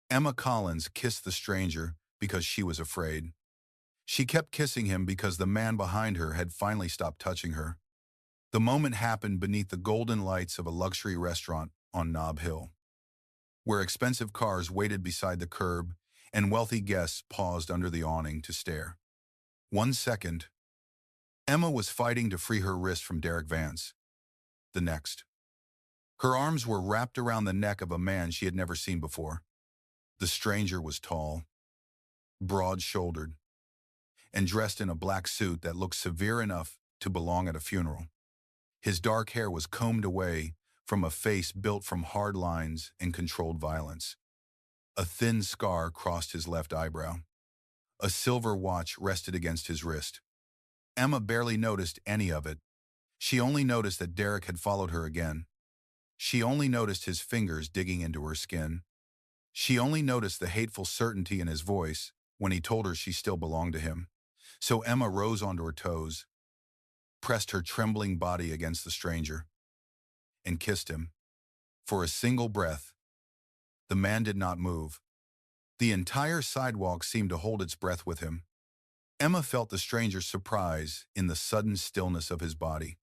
Emma Collins kissed the stranger because she was afraid. She kept kissing him because the man behind her had finally stopped touching her. The moment happened beneath the golden lights of a luxury restaurant on Nob Hill, where expensive cars waited beside the curb and wealthy guests paused under the awning to stare. 1 second, Emma was fighting to free her wrist from Derek Vance. The next, her arms were wrapped around the neck of a man she had never seen before. The stranger was tall, broad-shouldered, and dressed in a black suit that looked severe enough to belong at a funeral. His dark hair was combed away from a face built from hard lines and controlled violence. A thin scar crossed his left eyebrow. A silver watch rested against his wrist. Emma barely noticed any of it. She only noticed that Derek had followed her again. She only noticed his fingers digging into her skin. She only noticed the hateful certainty in his voice when he told her she still belonged to him. So Emma rose onto her toes, pressed her trembling body against the stranger, and kissed him. For a single breath, the man did not move. The entire sidewalk seemed to hold its breath with him. Emma felt the stranger's surprise in the sudden stillness of his body.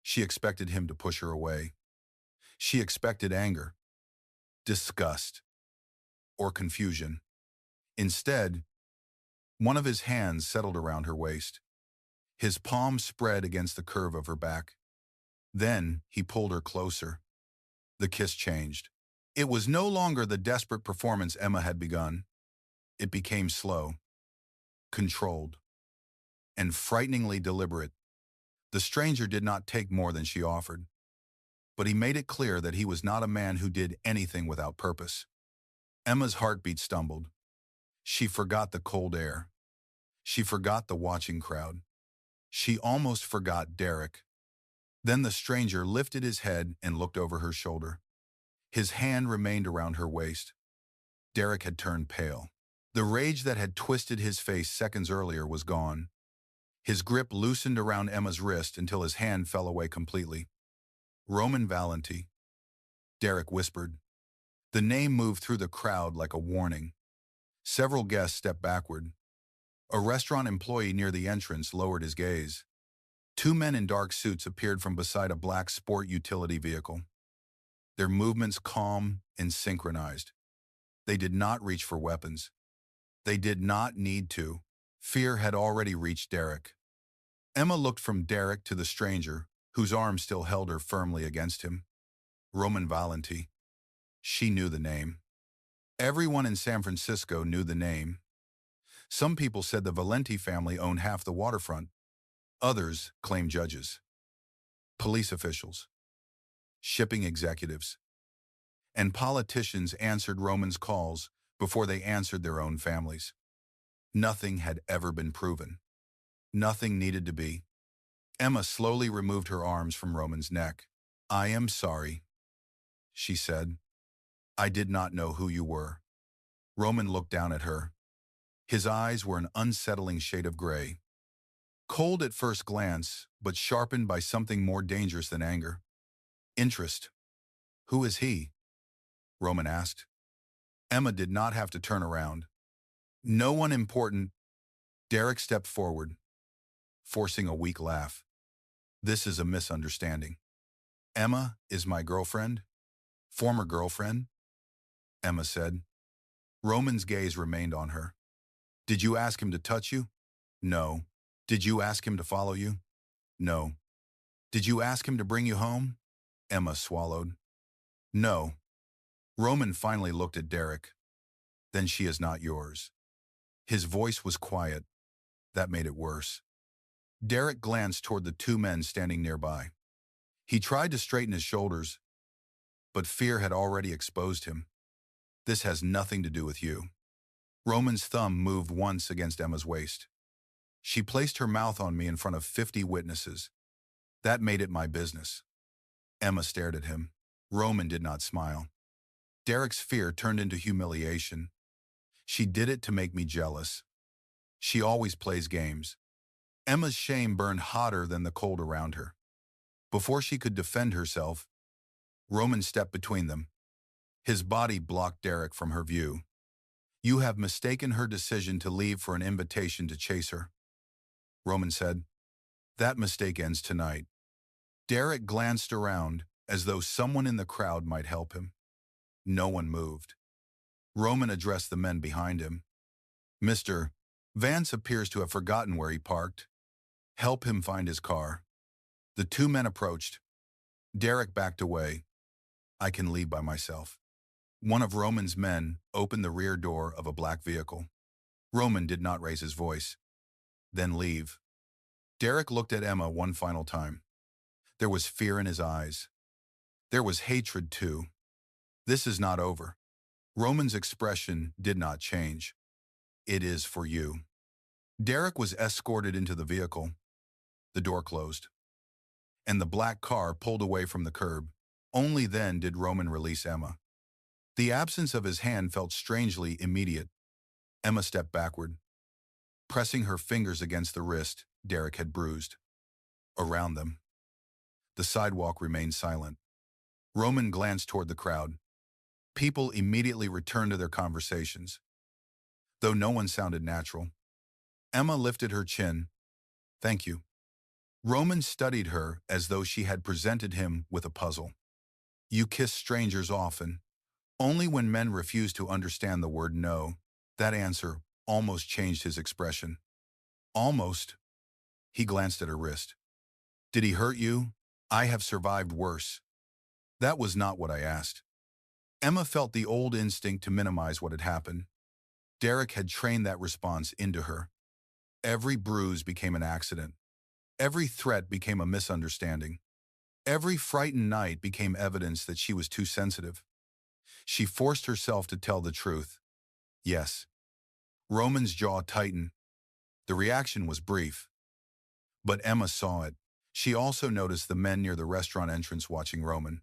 She expected him to push her away. She expected anger, disgust, or confusion. Instead, one of his hands settled around her waist. His palm spread against the curve of her back. Then he pulled her closer. The kiss changed. It was no longer the desperate performance Emma had begun. It became slow, controlled, and frighteningly deliberate. The stranger did not take more than she offered, but he made it clear that he was not a man who did anything without purpose. Emma's heartbeat stumbled. She forgot the cold air. She forgot the watching crowd. She almost forgot Derek. Then the stranger lifted his head and looked over her shoulder. His hand remained around her waist. Derek had turned pale. The rage that had twisted his face seconds earlier was gone. His grip loosened around Emma's wrist until his hand fell away completely. Roman Valenti, Derek whispered. The name moved through the crowd like a warning. Several guests stepped backward. A restaurant employee near the entrance lowered his gaze. Two men in dark suits appeared from beside a black sport utility vehicle. Their movements calm and synchronized. They did not reach for weapons. They did not need to. Fear had already reached Derek. Emma looked from Derek to the stranger, whose arm still held her firmly against him. Roman Valenti. She knew the name. Everyone in San Francisco knew the name. Some people said the Valenti family owned half the waterfront. Others claimed judges, police officials, shipping executives, and politicians answered Roman's calls before they answered their own families. Nothing had ever been proven. Nothing needed to be. Emma slowly removed her arms from Roman's neck. I am sorry, she said. I did not know who you were. Roman looked down at her. His eyes were an unsettling shade of gray. Cold at first glance, but sharpened by something more dangerous than anger. Interest. Who is he? Roman asked. Emma did not have to turn around. No one important. Derek stepped forward, forcing a weak laugh. This is a misunderstanding. Emma is my girlfriend? Former girlfriend? Emma said. Roman's gaze remained on her. Did you ask him to touch you? No. Did you ask him to follow you? No. Did you ask him to bring you home? Emma swallowed. No. Roman finally looked at Derek. Then she is not yours. His voice was quiet. That made it worse. Derek glanced toward the two men standing nearby. He tried to straighten his shoulders, but fear had already exposed him. This has nothing to do with you. Roman's thumb moved once against Emma's waist. She placed her mouth on me in front of 50 witnesses. That made it my business. Emma stared at him. Roman did not smile. Derek's fear turned into humiliation. She did it to make me jealous. She always plays games. Emma's shame burned hotter than the cold around her. Before she could defend herself, Roman stepped between them. His body blocked Derek from her view. You have mistaken her decision to leave for an invitation to chase her, Roman said. That mistake ends tonight. Derek glanced around as though someone in the crowd might help him. No one moved. Roman addressed the men behind him. Mr. Vance appears to have forgotten where he parked. Help him find his car. The two men approached. Derek backed away. I can leave by myself. One of Roman's men opened the rear door of a black vehicle. Roman did not raise his voice. Then leave. Derek looked at Emma one final time. There was fear in his eyes. There was hatred too. This is not over. Roman's expression did not change. It is for you. Derek was escorted into the vehicle. The door closed, and the black car pulled away from the curb. Only then did Roman release Emma. The absence of his hand felt strangely immediate. Emma stepped backward, pressing her fingers against the wrist Derek had bruised. Around them, the sidewalk remained silent. Roman glanced toward the crowd. People immediately returned to their conversations, though no one sounded natural. Emma lifted her chin. Thank you. Roman studied her as though she had presented him with a puzzle. You kiss strangers often. Only when men refuse to understand the word no. That answer almost changed his expression. Almost. He glanced at her wrist. Did he hurt you? I have survived worse. That was not what I asked. Emma felt the old instinct to minimize what had happened. Derek had trained that response into her. Every bruise became an accident. Every threat became a misunderstanding. Every frightened night became evidence that she was too sensitive. She forced herself to tell the truth. Yes. Roman's jaw tightened. The reaction was brief. But Emma saw it. She also noticed the men near the restaurant entrance watching Roman,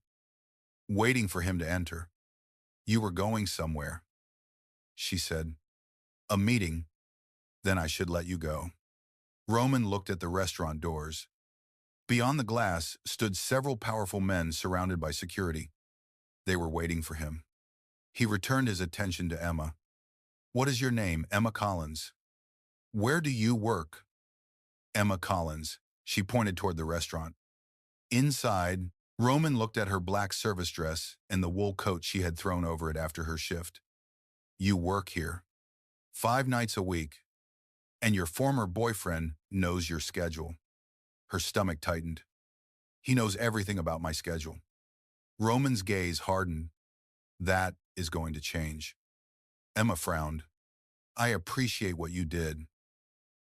waiting for him to enter. You were going somewhere, she said. A meeting. Then I should let you go. Roman looked at the restaurant doors. Beyond the glass stood several powerful men surrounded by security. They were waiting for him. He returned his attention to Emma. What is your name? Emma Collins. Where do you work? Emma Collins. She pointed toward the restaurant. Inside, Roman looked at her black service dress and the wool coat she had thrown over it after her shift. You work here 5 nights a week, and your former boyfriend knows your schedule. Her stomach tightened. He knows everything about my schedule. Roman's gaze hardened. That is going to change. Emma frowned. I appreciate what you did,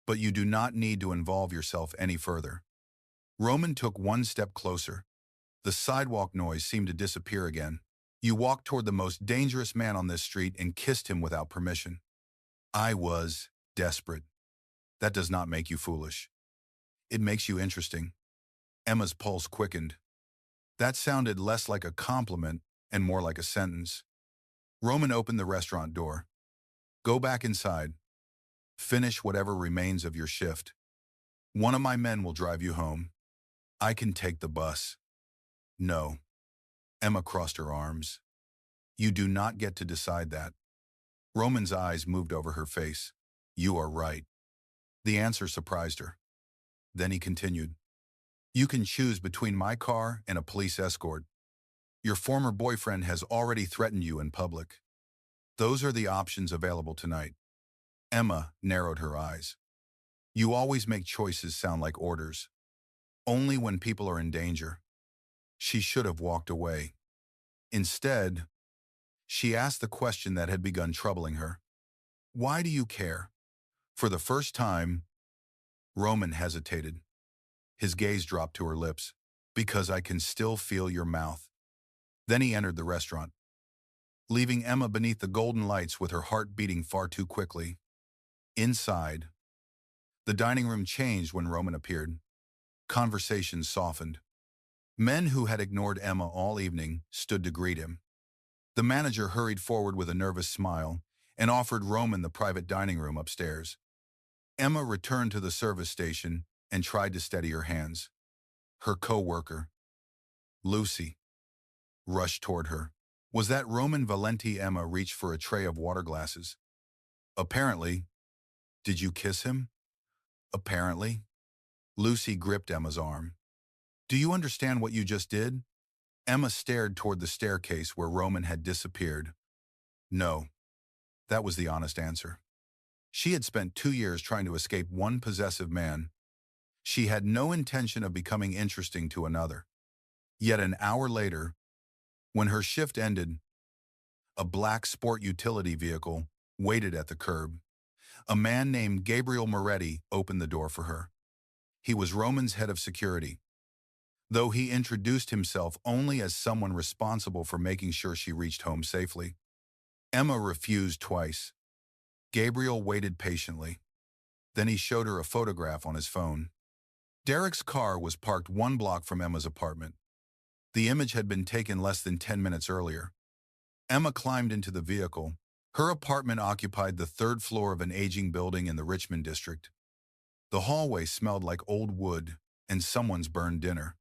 but you do not need to involve yourself any further. Roman took one step closer. The sidewalk noise seemed to disappear again. You walked toward the most dangerous man on this street and kissed him without permission. I was desperate. That does not make you foolish. It makes you interesting. Emma's pulse quickened. That sounded less like a compliment and more like a sentence. Roman opened the restaurant door. Go back inside. Finish whatever remains of your shift. One of my men will drive you home. I can take the bus. No. Emma crossed her arms. You do not get to decide that. Roman's eyes moved over her face. You are right. The answer surprised her. Then he continued. You can choose between my car and a police escort. Your former boyfriend has already threatened you in public. Those are the options available tonight. Emma narrowed her eyes. You always make choices sound like orders. Only when people are in danger. She should have walked away. Instead, she asked the question that had begun troubling her. Why do you care? For the first time, Roman hesitated. His gaze dropped to her lips. Because I can still feel your mouth. Then he entered the restaurant, leaving Emma beneath the golden lights with her heart beating far too quickly. Inside, the dining room changed when Roman appeared. Conversations softened. Men who had ignored Emma all evening stood to greet him. The manager hurried forward with a nervous smile and offered Roman the private dining room upstairs. Emma returned to the service station and tried to steady her hands. Her co-worker, Lucy, rushed toward her. Was that Roman Valenti? Emma reached for a tray of water glasses. Apparently. Did you kiss him? Apparently. Lucy gripped Emma's arm. Do you understand what you just did? Emma stared toward the staircase where Roman had disappeared. No. That was the honest answer. She had spent 2 years trying to escape one possessive man. She had no intention of becoming interesting to another. Yet an hour later, when her shift ended, a black sport utility vehicle waited at the curb. A man named Gabriel Moretti opened the door for her. He was Roman's head of security, though he introduced himself only as someone responsible for making sure she reached home safely. Emma refused twice. Gabriel waited patiently. Then he showed her a photograph on his phone. Derek's car was parked 1 block from Emma's apartment. The image had been taken less than 10 minutes earlier. Emma climbed into the vehicle. Her apartment occupied the 3rd floor of an aging building in the Richmond district. The hallway smelled like old wood and someone's burned dinner.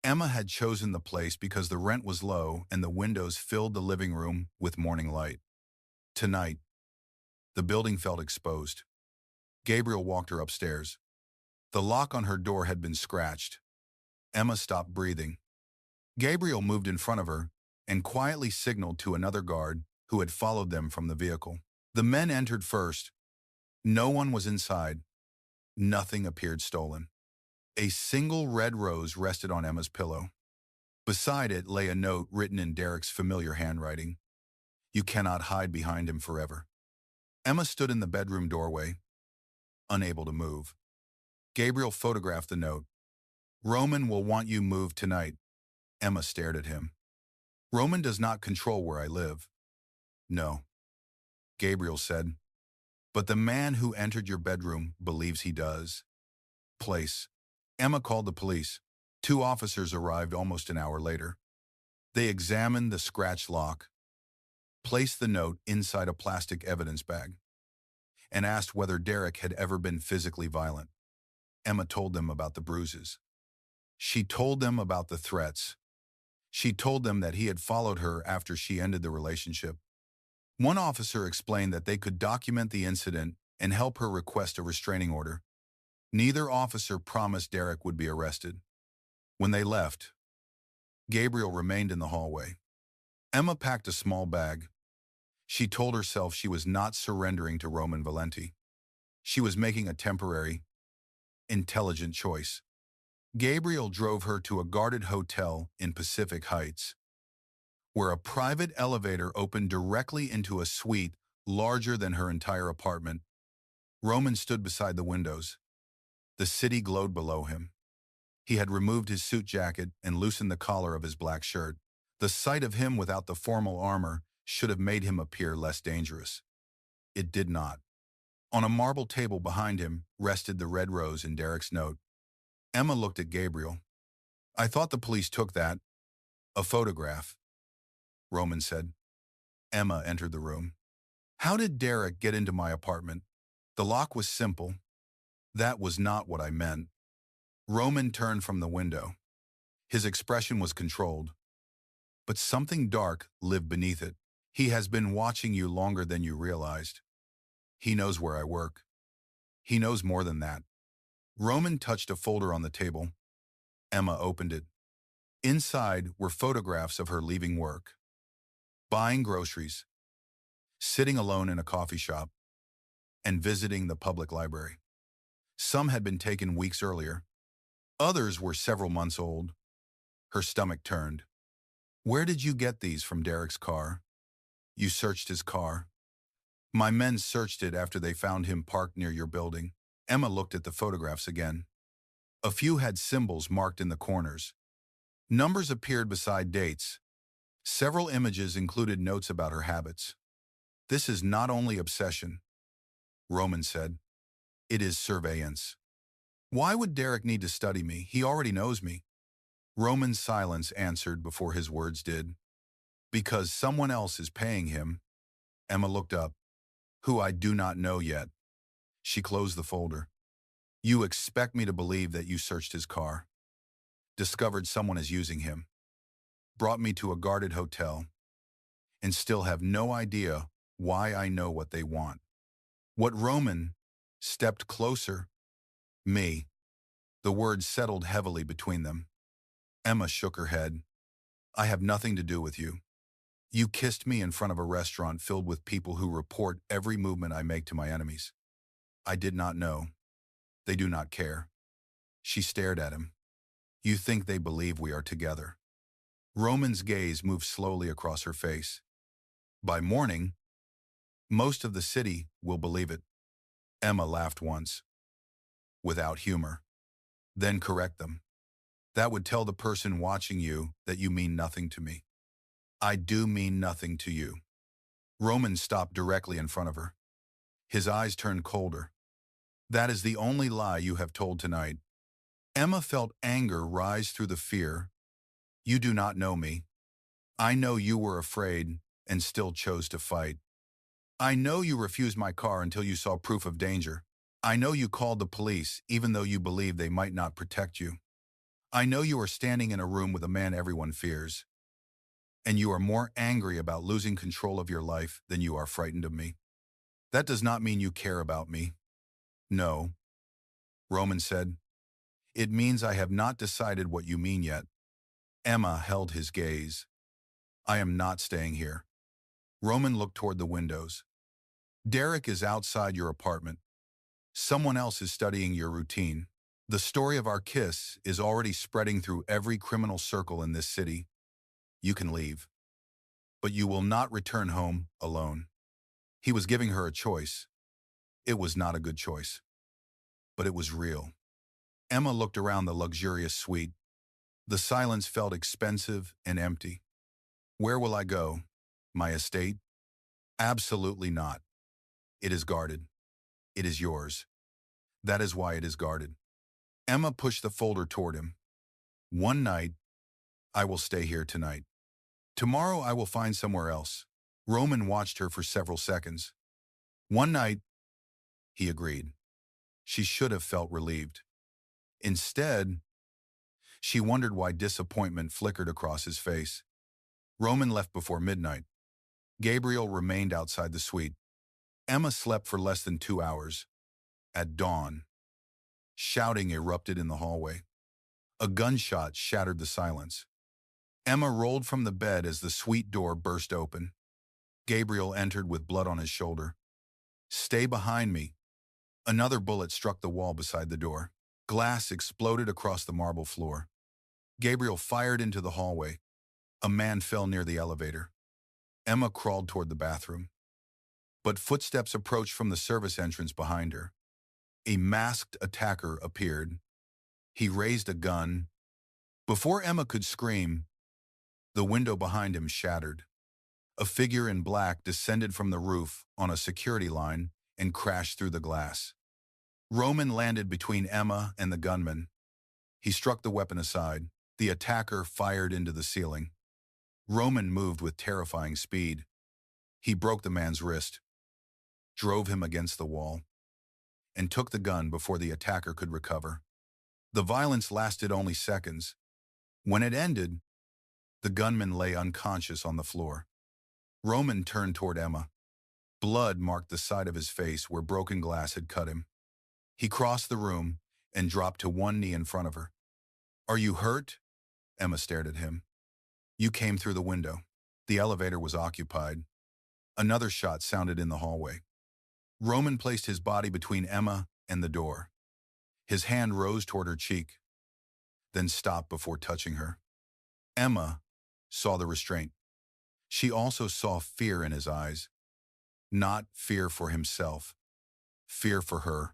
Emma had chosen the place because the rent was low and the windows filled the living room with morning light. Tonight, the building felt exposed. Gabriel walked her upstairs. The lock on her door had been scratched. Emma stopped breathing. Gabriel moved in front of her and quietly signaled to another guard who had followed them from the vehicle. The men entered first. No one was inside. Nothing appeared stolen. A single red rose rested on Emma's pillow. Beside it lay a note written in Derek's familiar handwriting. You cannot hide behind him forever. Emma stood in the bedroom doorway, unable to move. Gabriel photographed the note. Roman will want you moved tonight. Emma stared at him. Roman does not control where I live. No, Gabriel said. But the man who entered your bedroom believes he does. Place. Emma called the police. 2 officers arrived almost an hour later. They examined the scratched lock, placed the note inside a plastic evidence bag, and asked whether Derek had ever been physically violent. Emma told them about the bruises. She told them about the threats. She told them that he had followed her after she ended the relationship. One officer explained that they could document the incident and help her request a restraining order. Neither officer promised Derek would be arrested. When they left, Gabriel remained in the hallway. Emma packed a small bag. She told herself she was not surrendering to Roman Valenti. She was making a temporary, intelligent choice. Gabriel drove her to a guarded hotel in Pacific Heights, where a private elevator opened directly into a suite larger than her entire apartment. Roman stood beside the windows. The city glowed below him. He had removed his suit jacket and loosened the collar of his black shirt. The sight of him without the formal armor should have made him appear less dangerous. It did not. On a marble table behind him rested the red rose in Derek's note. Emma looked at Gabriel. I thought the police took that. A photograph, Roman said. Emma entered the room. How did Derek get into my apartment? The lock was simple. That was not what I meant. Roman turned from the window. His expression was controlled. But something dark lived beneath it. He has been watching you longer than you realized. He knows where I work. He knows more than that. Roman touched a folder on the table. Emma opened it. Inside were photographs of her leaving work, buying groceries, sitting alone in a coffee shop, and visiting the public library. Some had been taken weeks earlier. Others were several months old. Her stomach turned. Where did you get these from Derek's car? You searched his car. My men searched it after they found him parked near your building. Emma looked at the photographs again. A few had symbols marked in the corners. Numbers appeared beside dates. Several images included notes about her habits. This is not only obsession, Roman said. It is surveillance. Why would Derek need to study me? He already knows me. Roman's silence answered before his words did. Because someone else is paying him. Emma looked up. Who I do not know yet. She closed the folder. You expect me to believe that you searched his car, discovered someone is using him, brought me to a guarded hotel, and still have no idea why I know what they want. What Roman stepped closer, me. The words settled heavily between them. Emma shook her head. I have nothing to do with you. You kissed me in front of a restaurant filled with people who report every movement I make to my enemies. I did not know. They do not care. She stared at him. You think they believe we are together. Roman's gaze moved slowly across her face. By morning, most of the city will believe it. Emma laughed once, without humor. Then correct them. That would tell the person watching you that you mean nothing to me. I do mean nothing to you. Roman stopped directly in front of her. His eyes turned colder. That is the only lie you have told tonight. Emma felt anger rise through the fear. You do not know me. I know you were afraid and still chose to fight. I know you refused my car until you saw proof of danger. I know you called the police even though you believed they might not protect you. I know you are standing in a room with a man everyone fears. And you are more angry about losing control of your life than you are frightened of me. That does not mean you care about me. No, Roman said. It means I have not decided what you mean yet. Emma held his gaze. I am not staying here. Roman looked toward the windows. Derek is outside your apartment. Someone else is studying your routine. The story of our kiss is already spreading through every criminal circle in this city. You can leave. But you will not return home alone. He was giving her a choice. It was not a good choice. But it was real. Emma looked around the luxurious suite. The silence felt expensive and empty. Where will I go? My estate? Absolutely not. It is guarded. It is yours. That is why it is guarded. Emma pushed the folder toward him. One night, I will stay here tonight. Tomorrow I will find somewhere else. Roman watched her for several seconds. One night, he agreed. She should have felt relieved. Instead, she wondered why disappointment flickered across his face. Roman left before midnight. Gabriel remained outside the suite. Emma slept for less than 2 hours. At dawn, shouting erupted in the hallway. A gunshot shattered the silence. Emma rolled from the bed as the suite door burst open. Gabriel entered with blood on his shoulder. Stay behind me. Another bullet struck the wall beside the door. Glass exploded across the marble floor. Gabriel fired into the hallway. A man fell near the elevator. Emma crawled toward the bathroom. But footsteps approached from the service entrance behind her. A masked attacker appeared. He raised a gun. Before Emma could scream, the window behind him shattered. A figure in black descended from the roof on a security line and crashed through the glass. Roman landed between Emma and the gunman. He struck the weapon aside. The attacker fired into the ceiling. Roman moved with terrifying speed. He broke the man's wrist, drove him against the wall, and took the gun before the attacker could recover. The violence lasted only seconds. When it ended, the gunman lay unconscious on the floor. Roman turned toward Emma. Blood marked the side of his face where broken glass had cut him. He crossed the room and dropped to one knee in front of her. Are you hurt? Emma stared at him. You came through the window. The elevator was occupied. Another shot sounded in the hallway. Roman placed his body between Emma and the door. His hand rose toward her cheek, then stopped before touching her. Emma saw the restraint. She also saw fear in his eyes. Not fear for himself, fear for her.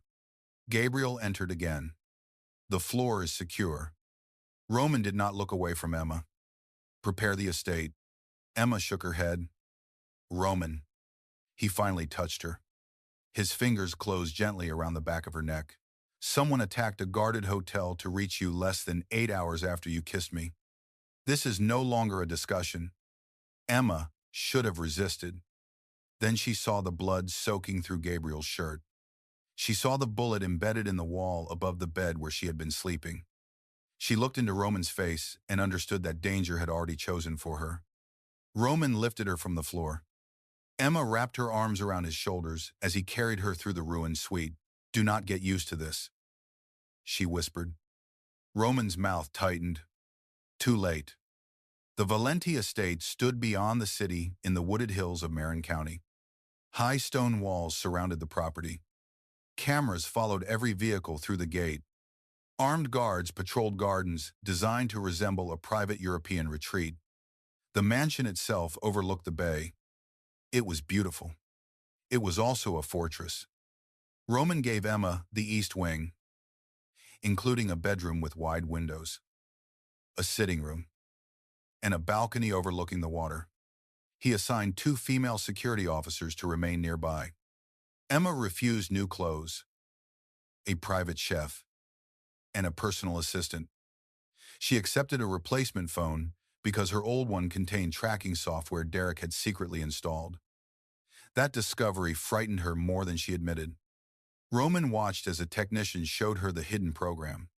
Gabriel entered again. The floor is secure. Roman did not look away from Emma. Prepare the estate. Emma shook her head. Roman. He finally touched her. His fingers closed gently around the back of her neck. Someone attacked a guarded hotel to reach you less than 8 hours after you kissed me. This is no longer a discussion. Emma should have resisted. Then she saw the blood soaking through Gabriel's shirt. She saw the bullet embedded in the wall above the bed where she had been sleeping. She looked into Roman's face and understood that danger had already chosen for her. Roman lifted her from the floor. Emma wrapped her arms around his shoulders as he carried her through the ruined suite. "Do not get used to this," she whispered. Roman's mouth tightened. Too late. The Valenti estate stood beyond the city in the wooded hills of Marin County. High stone walls surrounded the property. Cameras followed every vehicle through the gate. Armed guards patrolled gardens designed to resemble a private European retreat. The mansion itself overlooked the bay. It was beautiful. It was also a fortress. Roman gave Emma the east wing, including a bedroom with wide windows, a sitting room, and a balcony overlooking the water. He assigned 2 female security officers to remain nearby. Emma refused new clothes, a private chef, and a personal assistant. She accepted a replacement phone because her old one contained tracking software Derek had secretly installed. That discovery frightened her more than she admitted. Roman watched as a technician showed her the hidden program.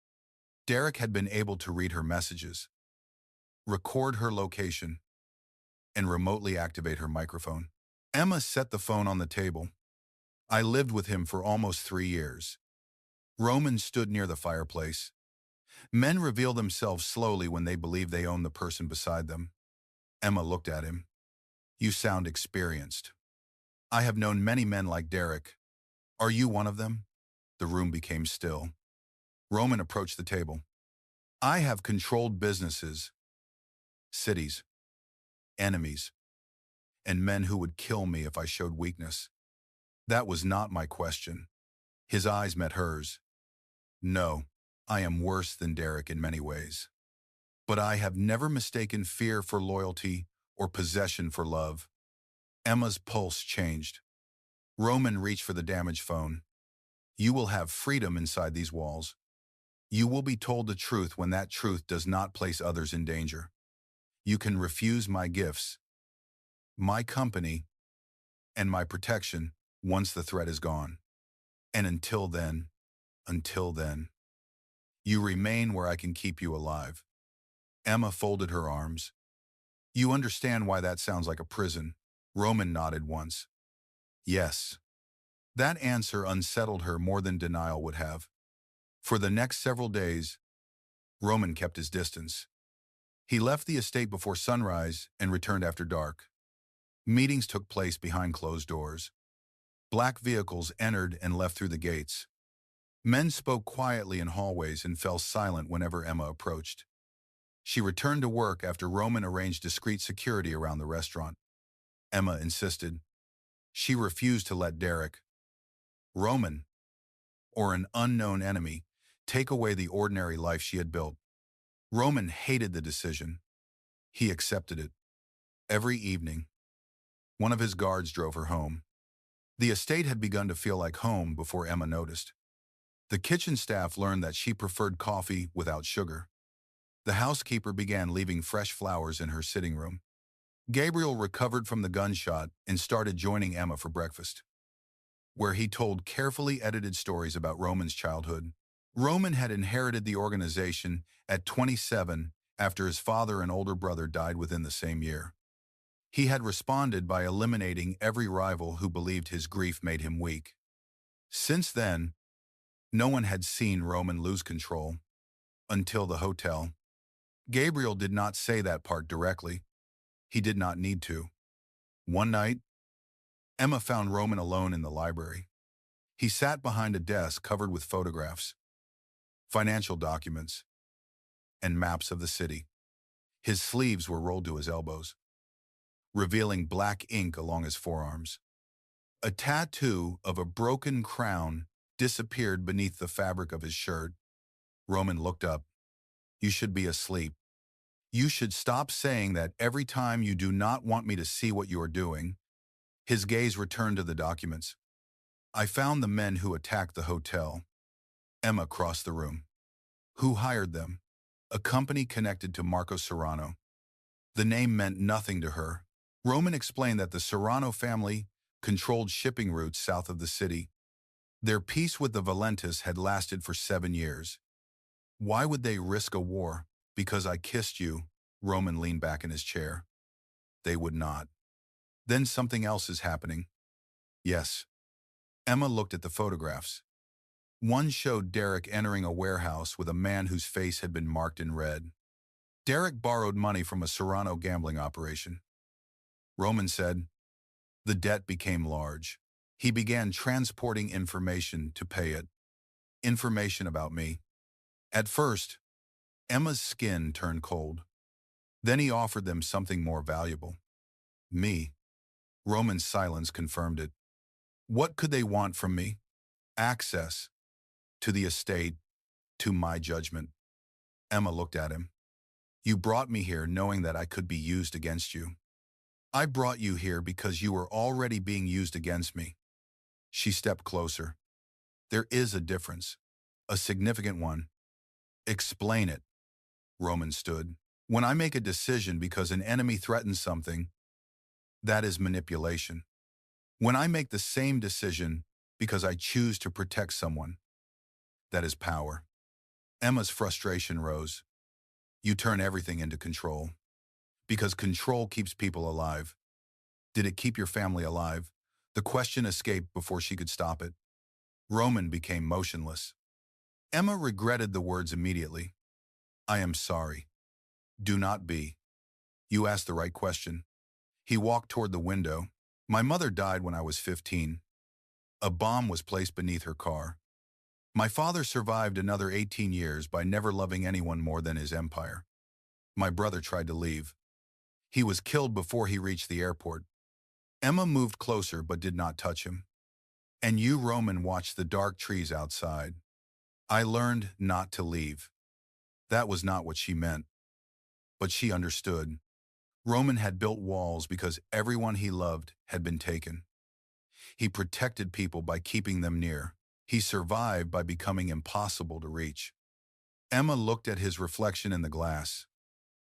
Derek had been able to read her messages, record her location, and remotely activate her microphone. Emma set the phone on the table. "I lived with him for almost 3 years." Roman stood near the fireplace. Men reveal themselves slowly when they believe they own the person beside them. Emma looked at him. "You sound experienced." "I have known many men like Derek. Are you one of them?" The room became still. Roman approached the table. "I have controlled businesses, cities, enemies, and men who would kill me if I showed weakness. That was not my question." His eyes met hers. "No, I am worse than Derek in many ways. But I have never mistaken fear for loyalty or possession for love." Emma's pulse changed. Roman reached for the damaged phone. "You will have freedom inside these walls. You will be told the truth when that truth does not place others in danger. You can refuse my gifts, my company, and my protection once the threat is gone. And until then, you remain where I can keep you alive." Emma folded her arms. "You understand why that sounds like a prison?" Roman nodded once. "Yes." That answer unsettled her more than denial would have. For the next several days, Roman kept his distance. He left the estate before sunrise and returned after dark. Meetings took place behind closed doors. Black vehicles entered and left through the gates. Men spoke quietly in hallways and fell silent whenever Emma approached. She returned to work after Roman arranged discreet security around the restaurant. Emma insisted. She refused to let Derek, Roman, or an unknown enemy take away the ordinary life she had built. Roman hated the decision. He accepted it. Every evening, one of his guards drove her home. The estate had begun to feel like home before Emma noticed. The kitchen staff learned that she preferred coffee without sugar. The housekeeper began leaving fresh flowers in her sitting room. Gabriel recovered from the gunshot and started joining Emma for breakfast, where he told carefully edited stories about Roman's childhood. Roman had inherited the organization at 27 after his father and older brother died within the same year. He had responded by eliminating every rival who believed his grief made him weak. Since then, no one had seen Roman lose control, until the hotel. Gabriel did not say that part directly. He did not need to. One night, Emma found Roman alone in the library. He sat behind a desk covered with photographs, financial documents, and maps of the city. His sleeves were rolled to his elbows, revealing black ink along his forearms. A tattoo of a broken crown disappeared beneath the fabric of his shirt. Roman looked up. "You should be asleep. You should stop saying that every time you do not want me to see what you are doing." His gaze returned to the documents. "I found the men who attacked the hotel." Emma crossed the room. "Who hired them?" "A company connected to Marco Serrano." The name meant nothing to her. Roman explained that the Serrano family controlled shipping routes south of the city. Their peace with the Valentis had lasted for 7 years. "Why would they risk a war?" "Because I kissed you." Roman leaned back in his chair. They would not. Then something else is happening. Yes. Emma looked at the photographs. One showed Derek entering a warehouse with a man whose face had been marked in red. Derek borrowed money from a Serrano gambling operation. Roman said, the debt became large. He began transporting information to pay it. Information about me. At first, Emma's skin turned cold. Then he offered them something more valuable. Me. Roman's silence confirmed it. What could they want from me? Access. To the estate. To my judgment. Emma looked at him. You brought me here knowing that I could be used against you. I brought you here because you were already being used against me. She stepped closer. There is a difference. A significant one. Explain it. Roman stood. When I make a decision because an enemy threatens something, that is manipulation. When I make the same decision because I choose to protect someone, that is power. Emma's frustration rose. You turn everything into control. Because control keeps people alive. Did it keep your family alive? The question escaped before she could stop it. Roman became motionless. Emma regretted the words immediately. I am sorry. Do not be. You asked the right question. He walked toward the window. My mother died when I was 15. A bomb was placed beneath her car. My father survived another 18 years by never loving anyone more than his empire. My brother tried to leave. He was killed before he reached the airport. Emma moved closer but did not touch him. And you, Roman, watched the dark trees outside. I learned not to leave. That was not what she meant. But she understood. Roman had built walls because everyone he loved had been taken. He protected people by keeping them near. He survived by becoming impossible to reach. Emma looked at his reflection in the glass.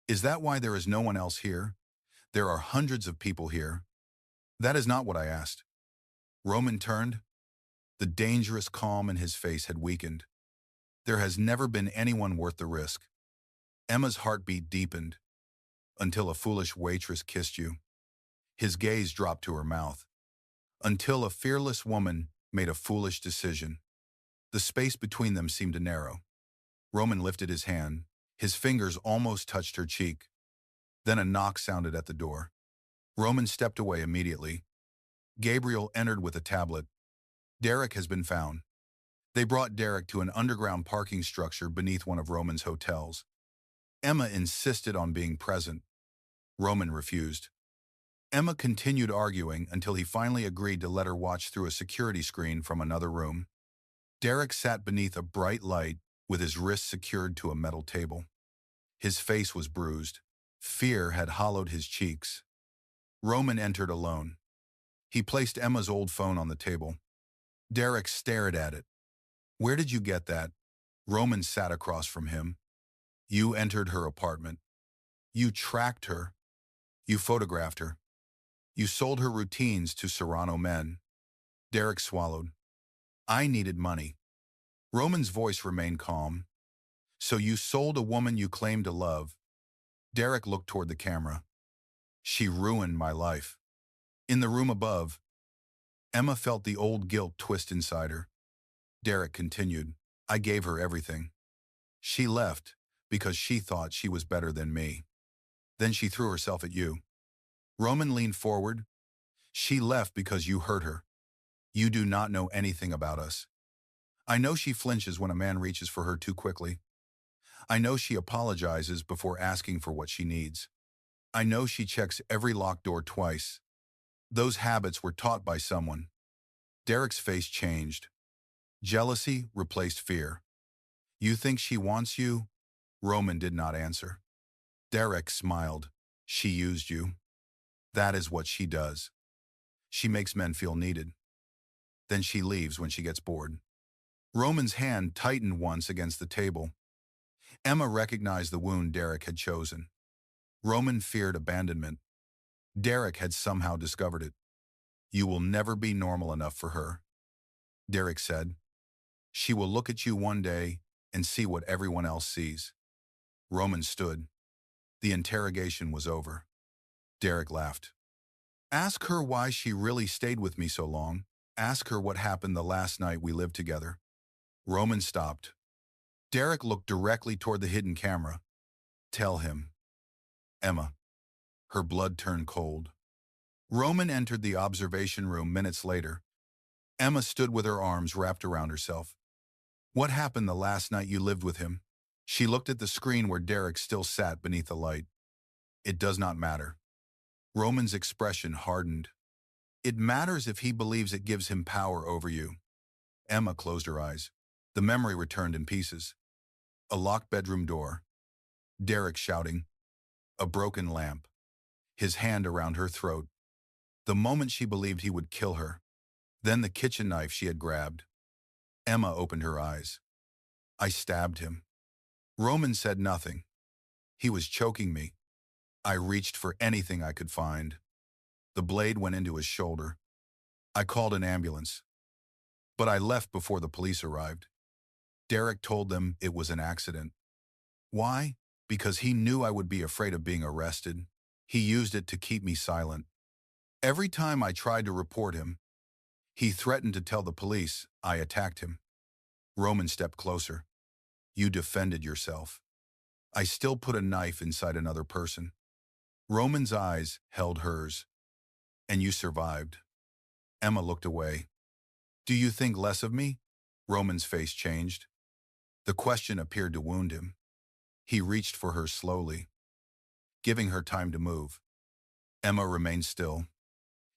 Is that why there is no one else here? There are hundreds of people here. That is not what I asked. Roman turned. The dangerous calm in his face had weakened. There has never been anyone worth the risk. Emma's heartbeat deepened. Until a foolish waitress kissed you. His gaze dropped to her mouth. Until a fearless woman made a foolish decision. The space between them seemed to narrow. Roman lifted his hand. His fingers almost touched her cheek. Then a knock sounded at the door. Roman stepped away immediately. Gabriel entered with a tablet. Derek has been found. They brought Derek to an underground parking structure beneath one of Roman's hotels. Emma insisted on being present. Roman refused. Emma continued arguing until he finally agreed to let her watch through a security screen from another room. Derek sat beneath a bright light with his wrists secured to a metal table. His face was bruised. Fear had hollowed his cheeks. Roman entered alone. He placed Emma's old phone on the table. Derek stared at it. Where did you get that? Roman sat across from him. You entered her apartment. You tracked her. You photographed her. You sold her routines to Serrano men. Derek swallowed. I needed money. Roman's voice remained calm. So you sold a woman you claimed to love. Derek looked toward the camera. She ruined my life. In the room above, Emma felt the old guilt twist inside her. Derek continued. I gave her everything. She left because she thought she was better than me. Then she threw herself at you. Roman leaned forward. She left because you hurt her. You do not know anything about us. I know she flinches when a man reaches for her too quickly. I know she apologizes before asking for what she needs. I know she checks every locked door twice. Those habits were taught by someone. Derek's face changed. Jealousy replaced fear. You think she wants you? Roman did not answer. Derek smiled. She used you. That is what she does. She makes men feel needed. Then she leaves when she gets bored. Roman's hand tightened once against the table. Emma recognized the wound Derek had chosen. Roman feared abandonment. Derek had somehow discovered it. You will never be normal enough for her. Derek said, she will look at you one day and see what everyone else sees. Roman stood. The interrogation was over. Derek laughed. Ask her why she really stayed with me so long. Ask her what happened the last night we lived together. Roman stopped. Derek looked directly toward the hidden camera. Tell him. Emma. Her blood turned cold. Roman entered the observation room minutes later. Emma stood with her arms wrapped around herself. What happened the last night you lived with him? She looked at the screen where Derek still sat beneath the light. It does not matter. Roman's expression hardened. It matters if he believes it gives him power over you. Emma closed her eyes. The memory returned in pieces. A locked bedroom door. Derek shouting. A broken lamp. His hand around her throat. The moment she believed he would kill her. Then the kitchen knife she had grabbed. Emma opened her eyes. I stabbed him. Roman said nothing. He was choking me. I reached for anything I could find. The blade went into his shoulder. I called an ambulance. But I left before the police arrived. Derek told them it was an accident. Why? Because he knew I would be afraid of being arrested. He used it to keep me silent. Every time I tried to report him, he threatened to tell the police I attacked him. Roman stepped closer. You defended yourself. I still put a knife inside another person. Roman's eyes held hers. And you survived. Emma looked away. Do you think less of me? Roman's face changed. The question appeared to wound him. He reached for her slowly, giving her time to move. Emma remained still.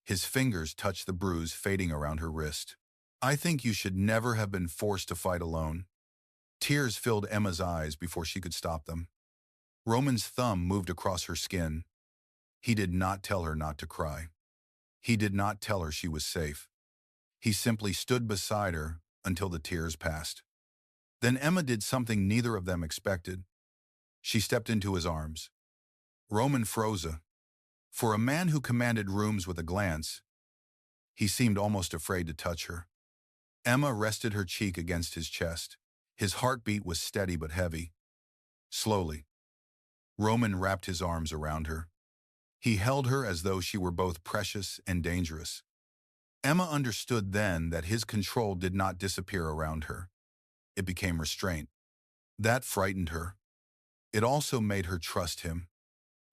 His fingers touched the bruise fading around her wrist. I think you should never have been forced to fight alone. Tears filled Emma's eyes before she could stop them. Roman's thumb moved across her skin. He did not tell her not to cry. He did not tell her she was safe. He simply stood beside her until the tears passed. Then Emma did something neither of them expected. She stepped into his arms. Roman froze. For a man who commanded rooms with a glance, he seemed almost afraid to touch her. Emma rested her cheek against his chest. His heartbeat was steady but heavy. Slowly, Roman wrapped his arms around her. He held her as though she were both precious and dangerous. Emma understood then that his control did not disappear around her. It became restraint. That frightened her. It also made her trust him.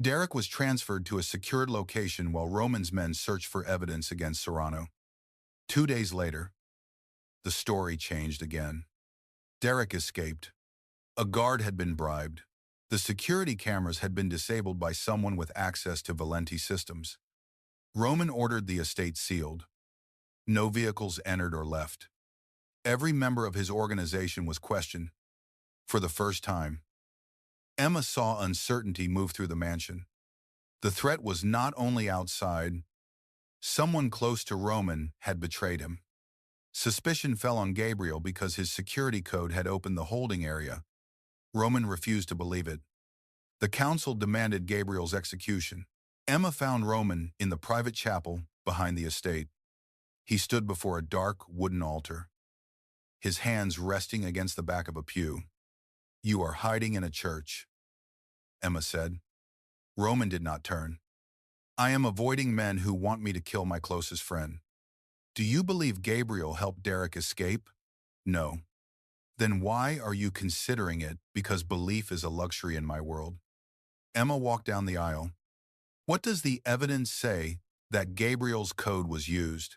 Derek was transferred to a secured location while Roman's men searched for evidence against Serrano. 2 days later, the story changed again. Derek escaped. A guard had been bribed. The security cameras had been disabled by someone with access to Valenti systems. Roman ordered the estate sealed. No vehicles entered or left. Every member of his organization was questioned. For the first time, Emma saw uncertainty move through the mansion. The threat was not only outside. Someone close to Roman had betrayed him. Suspicion fell on Gabriel because his security code had opened the holding area. Roman refused to believe it. The council demanded Gabriel's execution. Emma found Roman in the private chapel behind the estate. He stood before a dark wooden altar, his hands resting against the back of a pew. You are hiding in a church, Emma said. Roman did not turn. I am avoiding men who want me to kill my closest friend. Do you believe Gabriel helped Derek escape? No. Then why are you considering it? Because belief is a luxury in my world. Emma walked down the aisle. What does the evidence say that Gabriel's code was used?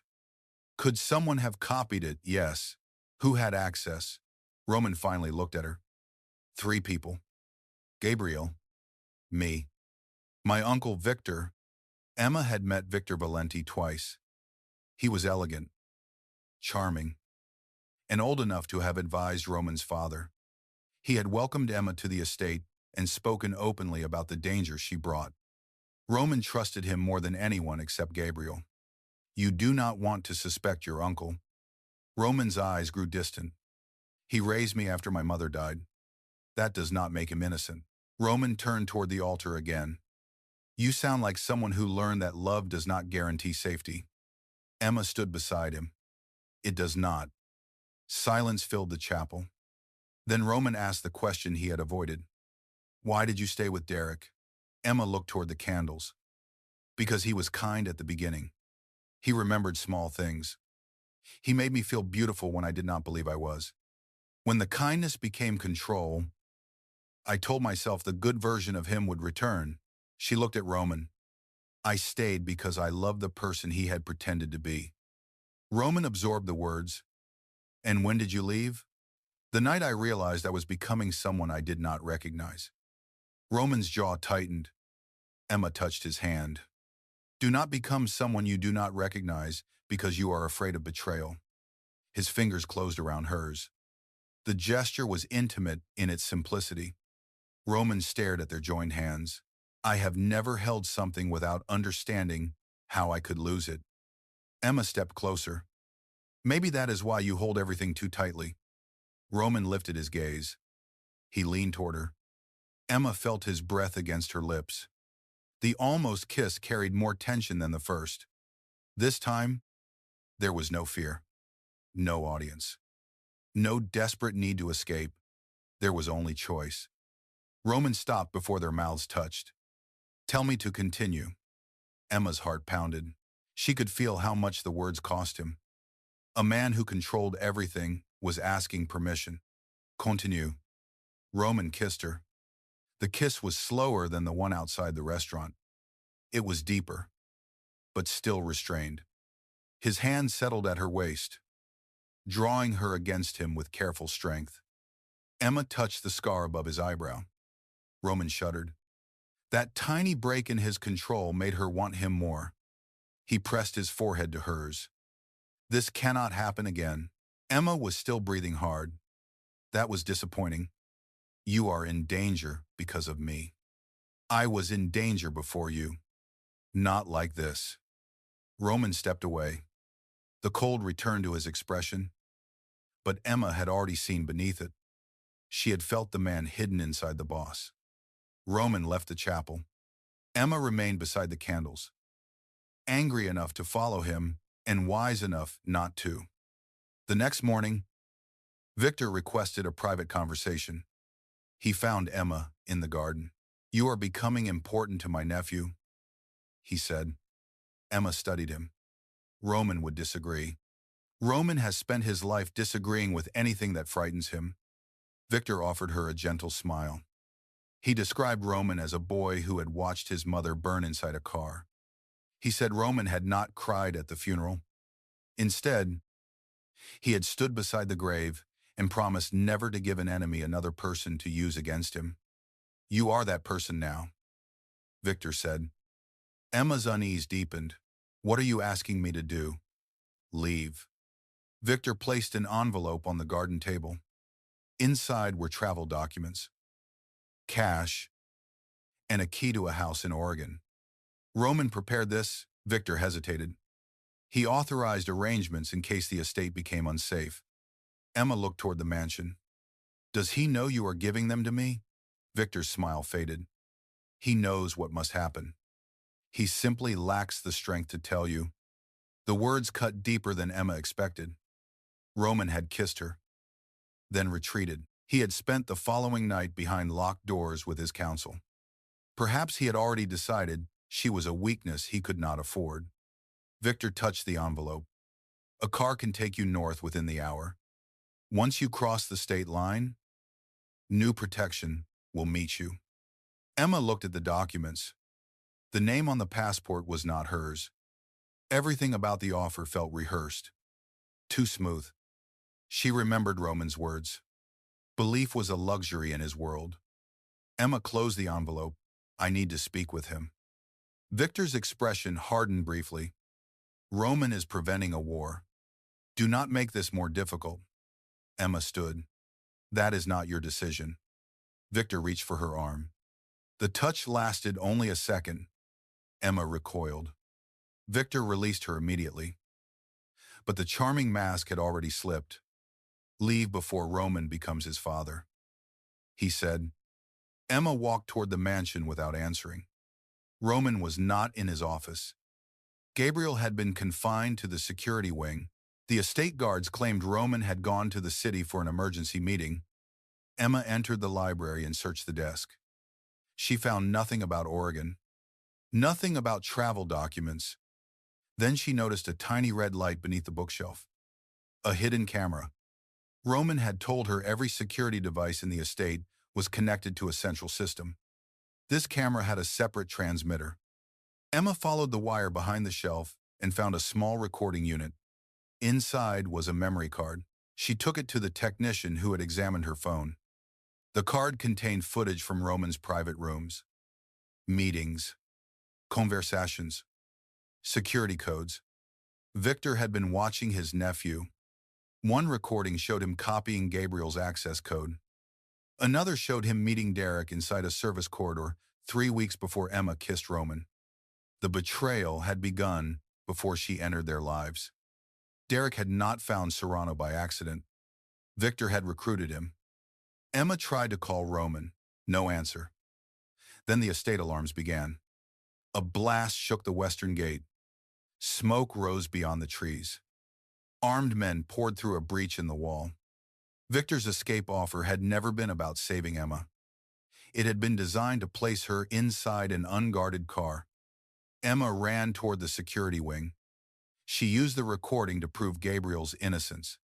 Could someone have copied it? Yes. Who had access? Roman finally looked at her. 3 people. Gabriel. Me. My uncle Victor. Emma had met Victor Valenti twice. He was elegant, charming, and old enough to have advised Roman's father. He had welcomed Emma to the estate and spoken openly about the danger she brought. Roman trusted him more than anyone except Gabriel. You do not want to suspect your uncle. Roman's eyes grew distant. He raised me after my mother died. That does not make him innocent. Roman turned toward the altar again. You sound like someone who learned that love does not guarantee safety. Emma stood beside him. It does not. Silence filled the chapel. Then Roman asked the question he had avoided. Why did you stay with Derek? Emma looked toward the candles. Because he was kind at the beginning. He remembered small things. He made me feel beautiful when I did not believe I was. When the kindness became control, I told myself the good version of him would return. She looked at Roman. I stayed because I loved the person he had pretended to be. Roman absorbed the words. And when did you leave? The night I realized I was becoming someone I did not recognize. Roman's jaw tightened. Emma touched his hand. Do not become someone you do not recognize because you are afraid of betrayal. His fingers closed around hers. The gesture was intimate in its simplicity. Roman stared at their joined hands. I have never held something without understanding how I could lose it. Emma stepped closer. Maybe that is why you hold everything too tightly. Roman lifted his gaze. He leaned toward her. Emma felt his breath against her lips. The almost kiss carried more tension than the first. This time, there was no fear, no audience, no desperate need to escape. There was only choice. Roman stopped before their mouths touched. Tell me to continue. Emma's heart pounded. She could feel how much the words cost him. A man who controlled everything was asking permission. Continue. Roman kissed her. The kiss was slower than the one outside the restaurant. It was deeper, but still restrained. His hand settled at her waist, drawing her against him with careful strength. Emma touched the scar above his eyebrow. Roman shuddered. That tiny break in his control made her want him more. He pressed his forehead to hers. This cannot happen again. Emma was still breathing hard. That was disappointing. You are in danger because of me. I was in danger before you. Not like this. Roman stepped away. The cold returned to his expression, but Emma had already seen beneath it. She had felt the man hidden inside the boss. Roman left the chapel. Emma remained beside the candles, angry enough to follow him and wise enough not to. The next morning, Victor requested a private conversation. He found Emma in the garden. You are becoming important to my nephew, he said. Emma studied him. Roman would disagree. Roman has spent his life disagreeing with anything that frightens him. Victor offered her a gentle smile. He described Roman as a boy who had watched his mother burn inside a car. He said Roman had not cried at the funeral. Instead, he had stood beside the grave and promised never to give an enemy another person to use against him. You are that person now, Victor said. Emma's unease deepened. What are you asking me to do? Leave. Victor placed an envelope on the garden table. Inside were travel documents, cash, and a key to a house in Oregon. Roman prepared this. Victor hesitated. He authorized arrangements in case the estate became unsafe. Emma looked toward the mansion. Does he know you are giving them to me? Victor's smile faded. He knows what must happen. He simply lacks the strength to tell you. The words cut deeper than Emma expected. Roman had kissed her, then retreated. He had spent the following night behind locked doors with his counsel. Perhaps he had already decided she was a weakness he could not afford. Victor touched the envelope. A car can take you north within the hour. Once you cross the state line, new protection will meet you. Emma looked at the documents. The name on the passport was not hers. Everything about the offer felt rehearsed. Too smooth. She remembered Roman's words. Belief was a luxury in his world. Emma closed the envelope. I need to speak with him. Victor's expression hardened briefly. Roman is preventing a war. Do not make this more difficult. Emma stood. That is not your decision. Victor reached for her arm. The touch lasted only a second. Emma recoiled. Victor released her immediately. But the charming mask had already slipped. Leave before Roman becomes his father, he said. Emma walked toward the mansion without answering. Roman was not in his office. Gabriel had been confined to the security wing. The estate guards claimed Roman had gone to the city for an emergency meeting. Emma entered the library and searched the desk. She found nothing about Oregon. Nothing about travel documents. Then she noticed a tiny red light beneath the bookshelf. A hidden camera. Roman had told her every security device in the estate was connected to a central system. This camera had a separate transmitter. Emma followed the wire behind the shelf and found a small recording unit. Inside was a memory card. She took it to the technician who had examined her phone. The card contained footage from Roman's private rooms, meetings, conversations, security codes. Victor had been watching his nephew. One recording showed him copying Gabriel's access code. Another showed him meeting Derek inside a service corridor 3 weeks before Emma kissed Roman. The betrayal had begun before she entered their lives. Derek had not found Serrano by accident. Victor had recruited him. Emma tried to call Roman. No answer. Then the estate alarms began. A blast shook the western gate. Smoke rose beyond the trees. Armed men poured through a breach in the wall. Victor's escape offer had never been about saving Emma. It had been designed to place her inside an unguarded car. Emma ran toward the security wing. She used the recording to prove Gabriel's innocence.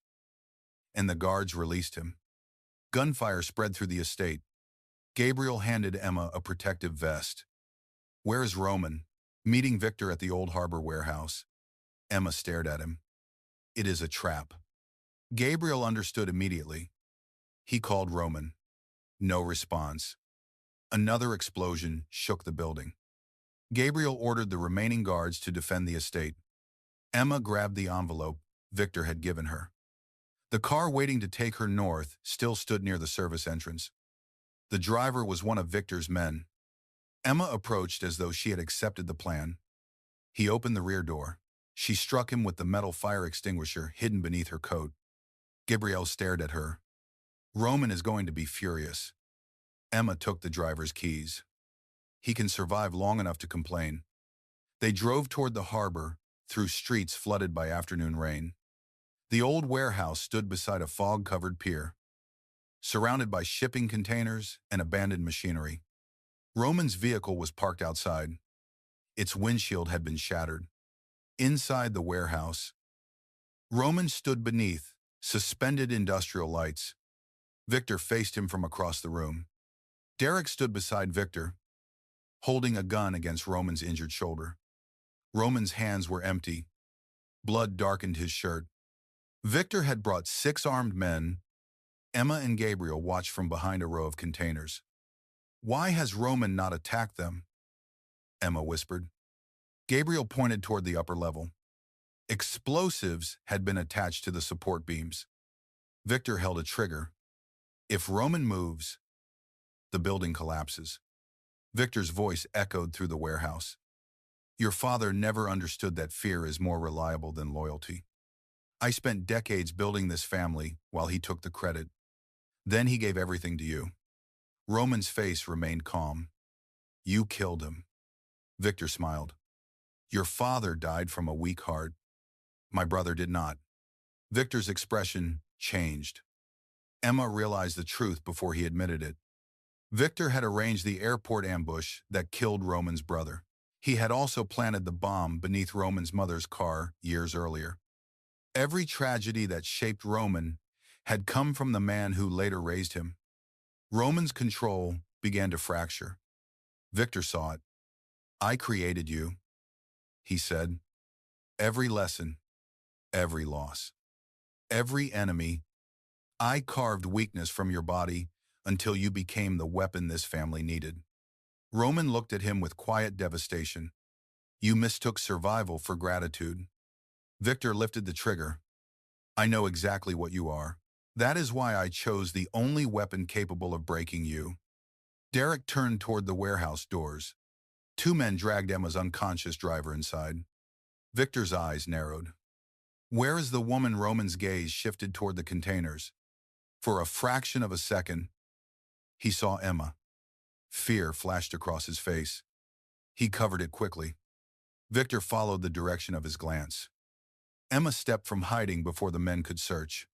And the guards released him. Gunfire spread through the estate. Gabriel handed Emma a protective vest. "Where is Roman?" "Meeting Victor at the Old Harbor warehouse." Emma stared at him. "It is a trap." Gabriel understood immediately. He called Roman. No response. Another explosion shook the building. Gabriel ordered the remaining guards to defend the estate. Emma grabbed the envelope Victor had given her. The car waiting to take her north still stood near the service entrance. The driver was one of Victor's men. Emma approached as though she had accepted the plan. He opened the rear door. She struck him with the metal fire extinguisher hidden beneath her coat. Gabriel stared at her. Roman is going to be furious. Emma took the driver's keys. He can survive long enough to complain. They drove toward the harbor, through streets flooded by afternoon rain. The old warehouse stood beside a fog-covered pier, surrounded by shipping containers and abandoned machinery. Roman's vehicle was parked outside. Its windshield had been shattered. Inside the warehouse, Roman stood beneath suspended industrial lights. Victor faced him from across the room. Derek stood beside Victor, holding a gun against Roman's injured shoulder. Roman's hands were empty. Blood darkened his shirt. Victor had brought 6 armed men. Emma and Gabriel watched from behind a row of containers. "Why has Roman not attacked them?" Emma whispered. Gabriel pointed toward the upper level. Explosives had been attached to the support beams. Victor held a trigger. If Roman moves, the building collapses. Victor's voice echoed through the warehouse. "Your father never understood that fear is more reliable than loyalty. I spent decades building this family while he took the credit. Then he gave everything to you." Roman's face remained calm. "You killed him." Victor smiled. "Your father died from a weak heart. My brother did not." Victor's expression changed. Emma realized the truth before he admitted it. Victor had arranged the airport ambush that killed Roman's brother. He had also planted the bomb beneath Roman's mother's car years earlier. Every tragedy that shaped Roman had come from the man who later raised him. Roman's control began to fracture. Victor saw it. "I created you," he said. "Every lesson, every loss, every enemy. I carved weakness from your body until you became the weapon this family needed." Roman looked at him with quiet devastation. "You mistook survival for gratitude." Victor lifted the trigger. "I know exactly what you are. That is why I chose the only weapon capable of breaking you." Derek turned toward the warehouse doors. 2 men dragged Emma's unconscious driver inside. Victor's eyes narrowed. "Where is the woman?" Roman's gaze shifted toward the containers. For a fraction of a second, he saw Emma. Fear flashed across his face. He covered it quickly. Victor followed the direction of his glance. Emma stepped from hiding before the men could search.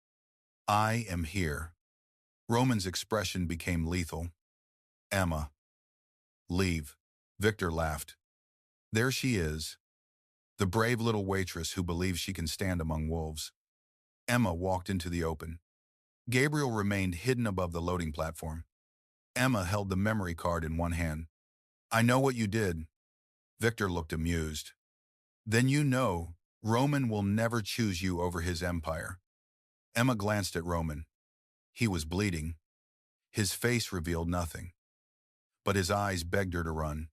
"I am here." Roman's expression became lethal. "Emma, leave." Victor laughed. There she is, the brave little waitress who believes she can stand among wolves. Emma walked into the open. Gabriel remained hidden above the loading platform. Emma held the memory card in one hand. I know what you did. Victor looked amused. Then you know, Roman will never choose you over his empire. Emma glanced at Roman. He was bleeding. His face revealed nothing. But his eyes begged her to run.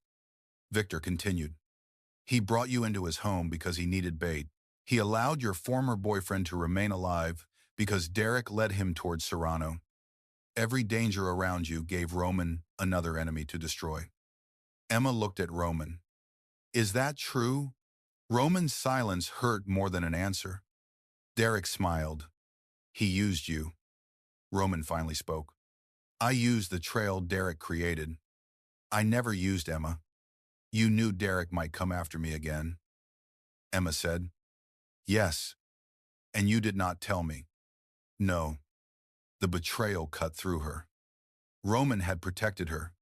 Victor continued. He brought you into his home because he needed bait. He allowed your former boyfriend to remain alive because Derek led him towards Serrano. Every danger around you gave Roman another enemy to destroy. Emma looked at Roman. Is that true? Roman's silence hurt more than an answer. Derek smiled. He used you. Roman finally spoke. I used the trail Derek created. I never used Emma. You knew Derek might come after me again. Emma said. Yes. And you did not tell me. No. The betrayal cut through her. Roman had protected her.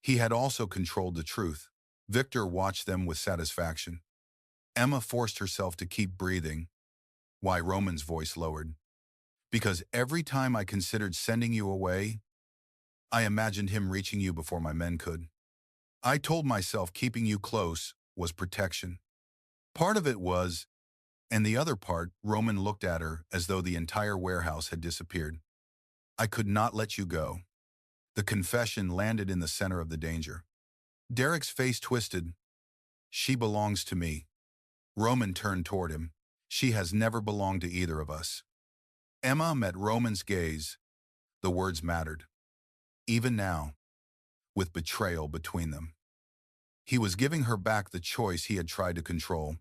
He had also controlled the truth. Victor watched them with satisfaction. Emma forced herself to keep breathing. Why? Roman's voice lowered. Because every time I considered sending you away, I imagined him reaching you before my men could. I told myself keeping you close was protection. Part of it was, and the other part, Roman looked at her as though the entire warehouse had disappeared. I could not let you go. The confession landed in the center of the danger. Derek's face twisted. She belongs to me. Roman turned toward him. She has never belonged to either of us. Emma met Roman's gaze. The words mattered. Even now, with betrayal between them. He was giving her back the choice he had tried to control.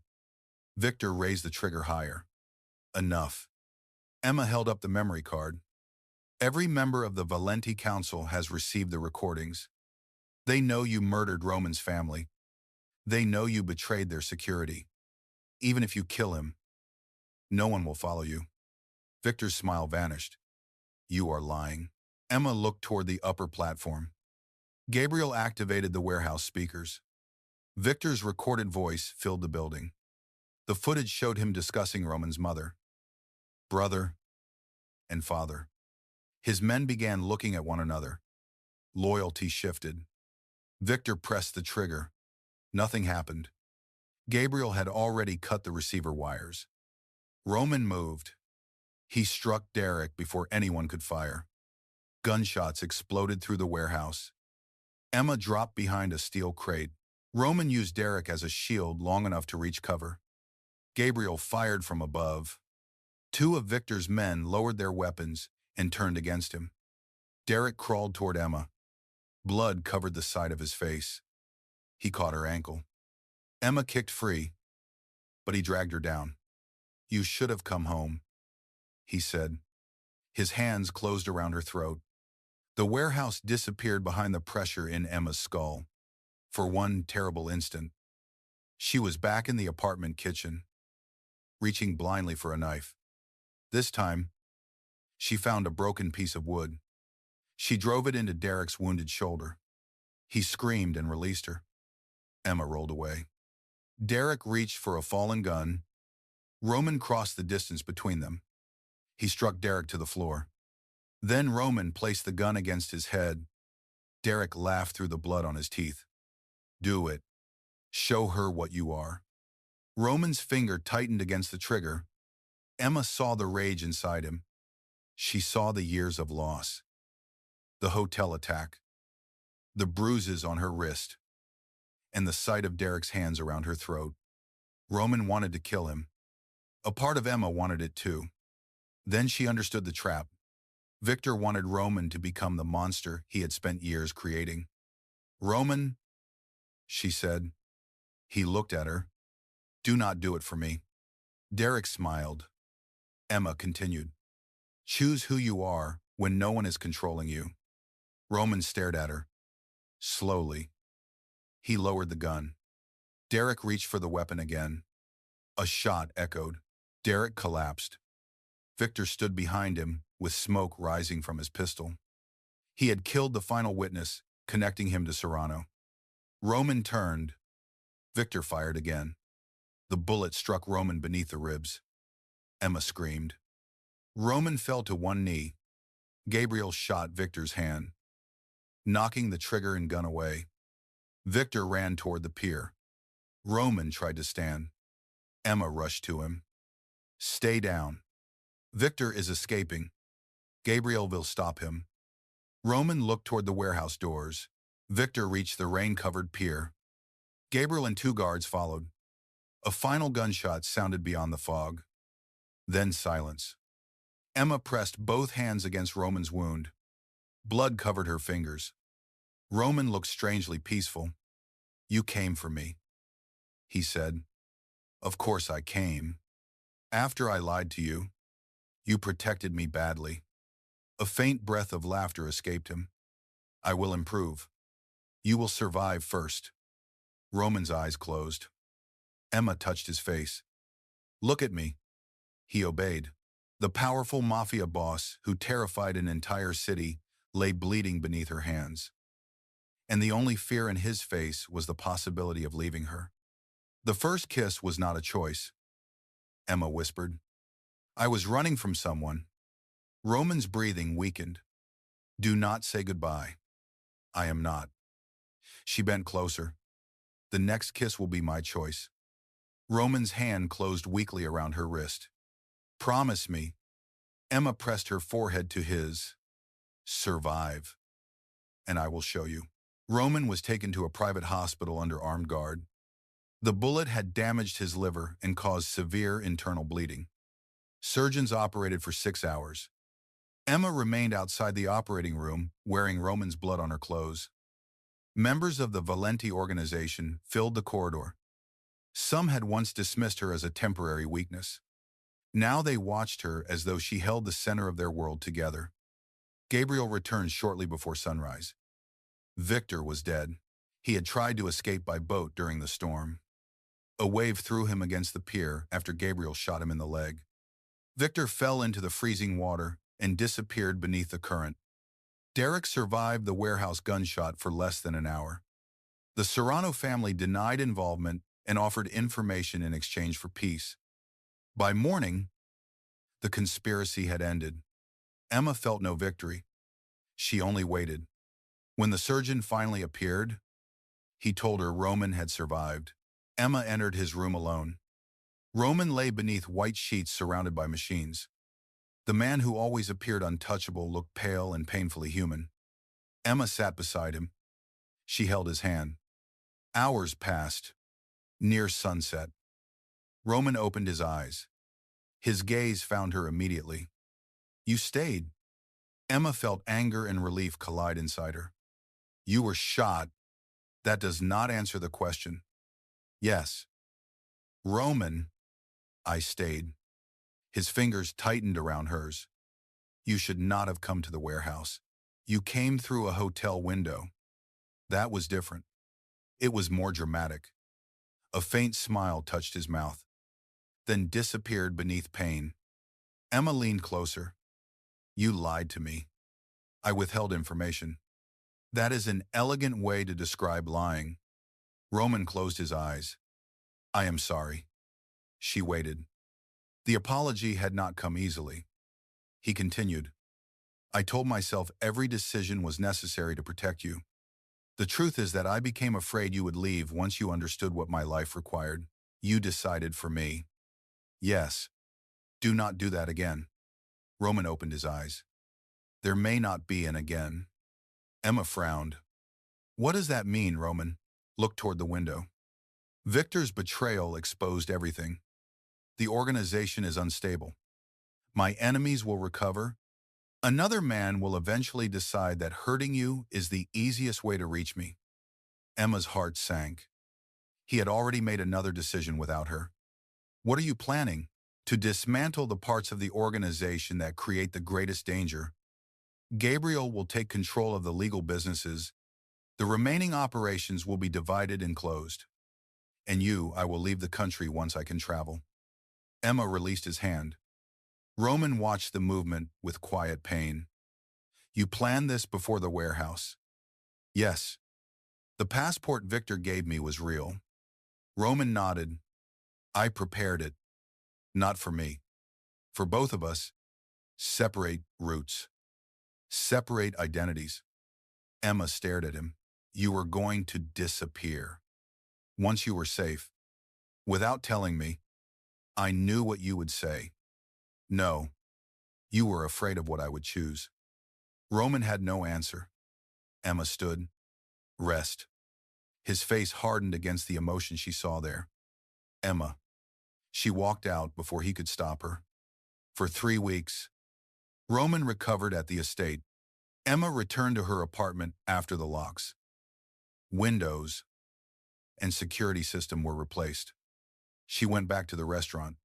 Victor raised the trigger higher. Enough. Emma held up the memory card. Every member of the Valenti Council has received the recordings. They know you murdered Roman's family. They know you betrayed their security. Even if you kill him, no one will follow you. Victor's smile vanished. You are lying. Emma looked toward the upper platform. Gabriel activated the warehouse speakers. Victor's recorded voice filled the building. The footage showed him discussing Roman's mother, brother, and father. His men began looking at one another. Loyalty shifted. Victor pressed the trigger. Nothing happened. Gabriel had already cut the receiver wires. Roman moved. He struck Derek before anyone could fire. Gunshots exploded through the warehouse. Emma dropped behind a steel crate. Roman used Derek as a shield long enough to reach cover. Gabriel fired from above. Two of Victor's men lowered their weapons and turned against him. Derek crawled toward Emma. Blood covered the side of his face. He caught her ankle. Emma kicked free, but he dragged her down. You should have come home, he said. His hands closed around her throat. The warehouse disappeared behind the pressure in Emma's skull. For one terrible instant, she was back in the apartment kitchen, reaching blindly for a knife. This time, she found a broken piece of wood. She drove it into Derek's wounded shoulder. He screamed and released her. Emma rolled away. Derek reached for a fallen gun. Roman crossed the distance between them. He struck Derek to the floor. Then Roman placed the gun against his head. Derek laughed through the blood on his teeth. Do it. Show her what you are. Roman's finger tightened against the trigger. Emma saw the rage inside him. She saw the years of loss. The hotel attack. The bruises on her wrist. And the sight of Derek's hands around her throat. Roman wanted to kill him. A part of Emma wanted it too. Then she understood the trap. Victor wanted Roman to become the monster he had spent years creating. Roman, she said. He looked at her. Do not do it for me. Derek smiled. Emma continued. Choose who you are when no one is controlling you. Roman stared at her. Slowly. He lowered the gun. Derek reached for the weapon again. A shot echoed. Derek collapsed. Victor stood behind him, with smoke rising from his pistol. He had killed the final witness, connecting him to Serrano. Roman turned. Victor fired again. The bullet struck Roman beneath the ribs. Emma screamed. Roman fell to one knee. Gabriel shot Victor's hand, knocking the trigger and gun away. Victor ran toward the pier. Roman tried to stand. Emma rushed to him. Stay down. Victor is escaping. Gabriel will stop him. Roman looked toward the warehouse doors. Victor reached the rain-covered pier. Gabriel and two guards followed. A final gunshot sounded beyond the fog. Then silence. Emma pressed both hands against Roman's wound. Blood covered her fingers. Roman looked strangely peaceful. You came for me, he said. Of course I came. After I lied to you, you protected me badly. A faint breath of laughter escaped him. I will improve. You will survive first. Roman's eyes closed. Emma touched his face. Look at me. He obeyed. The powerful mafia boss, who terrified an entire city, lay bleeding beneath her hands. And the only fear in his face was the possibility of leaving her. The first kiss was not a choice, Emma whispered. I was running from someone. Roman's breathing weakened. Do not say goodbye. I am not. She bent closer. The next kiss will be my choice. Roman's hand closed weakly around her wrist. Promise me. Emma pressed her forehead to his. Survive. And I will show you. Roman was taken to a private hospital under armed guard. The bullet had damaged his liver and caused severe internal bleeding. Surgeons operated for 6 hours. Emma remained outside the operating room, wearing Roman's blood on her clothes. Members of the Valenti organization filled the corridor. Some had once dismissed her as a temporary weakness. Now they watched her as though she held the center of their world together. Gabriel returned shortly before sunrise. Victor was dead. He had tried to escape by boat during the storm. A wave threw him against the pier after Gabriel shot him in the leg. Victor fell into the freezing water and disappeared beneath the current. Derek survived the warehouse gunshot for less than an hour. The Serrano family denied involvement and offered information in exchange for peace. By morning, the conspiracy had ended. Emma felt no victory. She only waited. When the surgeon finally appeared, he told her Roman had survived. Emma entered his room alone. Roman lay beneath white sheets surrounded by machines. The man who always appeared untouchable looked pale and painfully human. Emma sat beside him. She held his hand. Hours passed. Near sunset, Roman opened his eyes. His gaze found her immediately. You stayed. Emma felt anger and relief collide inside her. You were shot. That does not answer the question. Yes. Roman, I stayed. His fingers tightened around hers. You should not have come to the warehouse. You came through a hotel window. That was different. It was more dramatic. A faint smile touched his mouth, then disappeared beneath pain. Emma leaned closer. You lied to me. I withheld information. That is an elegant way to describe lying. Roman closed his eyes. I am sorry. She waited. The apology had not come easily. He continued. I told myself every decision was necessary to protect you. The truth is that I became afraid you would leave once you understood what my life required. You decided for me. Yes. Do not do that again. Roman opened his eyes. There may not be an again. Emma frowned. What does that mean, Roman? Looked toward the window. Victor's betrayal exposed everything. The organization is unstable. My enemies will recover. Another man will eventually decide that hurting you is the easiest way to reach me. Emma's heart sank. He had already made another decision without her. What are you planning? To dismantle the parts of the organization that create the greatest danger. Gabriel will take control of the legal businesses. The remaining operations will be divided and closed. And you, I will leave the country once I can travel. Emma released his hand. Roman watched the movement with quiet pain. You planned this before the warehouse? Yes. The passport Victor gave me was real. Roman nodded. I prepared it. Not for me. For both of us. Separate roots. Separate identities. Emma stared at him. You were going to disappear. Once you were safe. Without telling me, I knew what you would say. No. You were afraid of what I would choose. Roman had no answer. Emma stood. Rest. His face hardened against the emotion she saw there. Emma. She walked out before he could stop her. For 3 weeks, Roman recovered at the estate. Emma returned to her apartment after the locks, windows, and security system were replaced. She went back to the restaurant.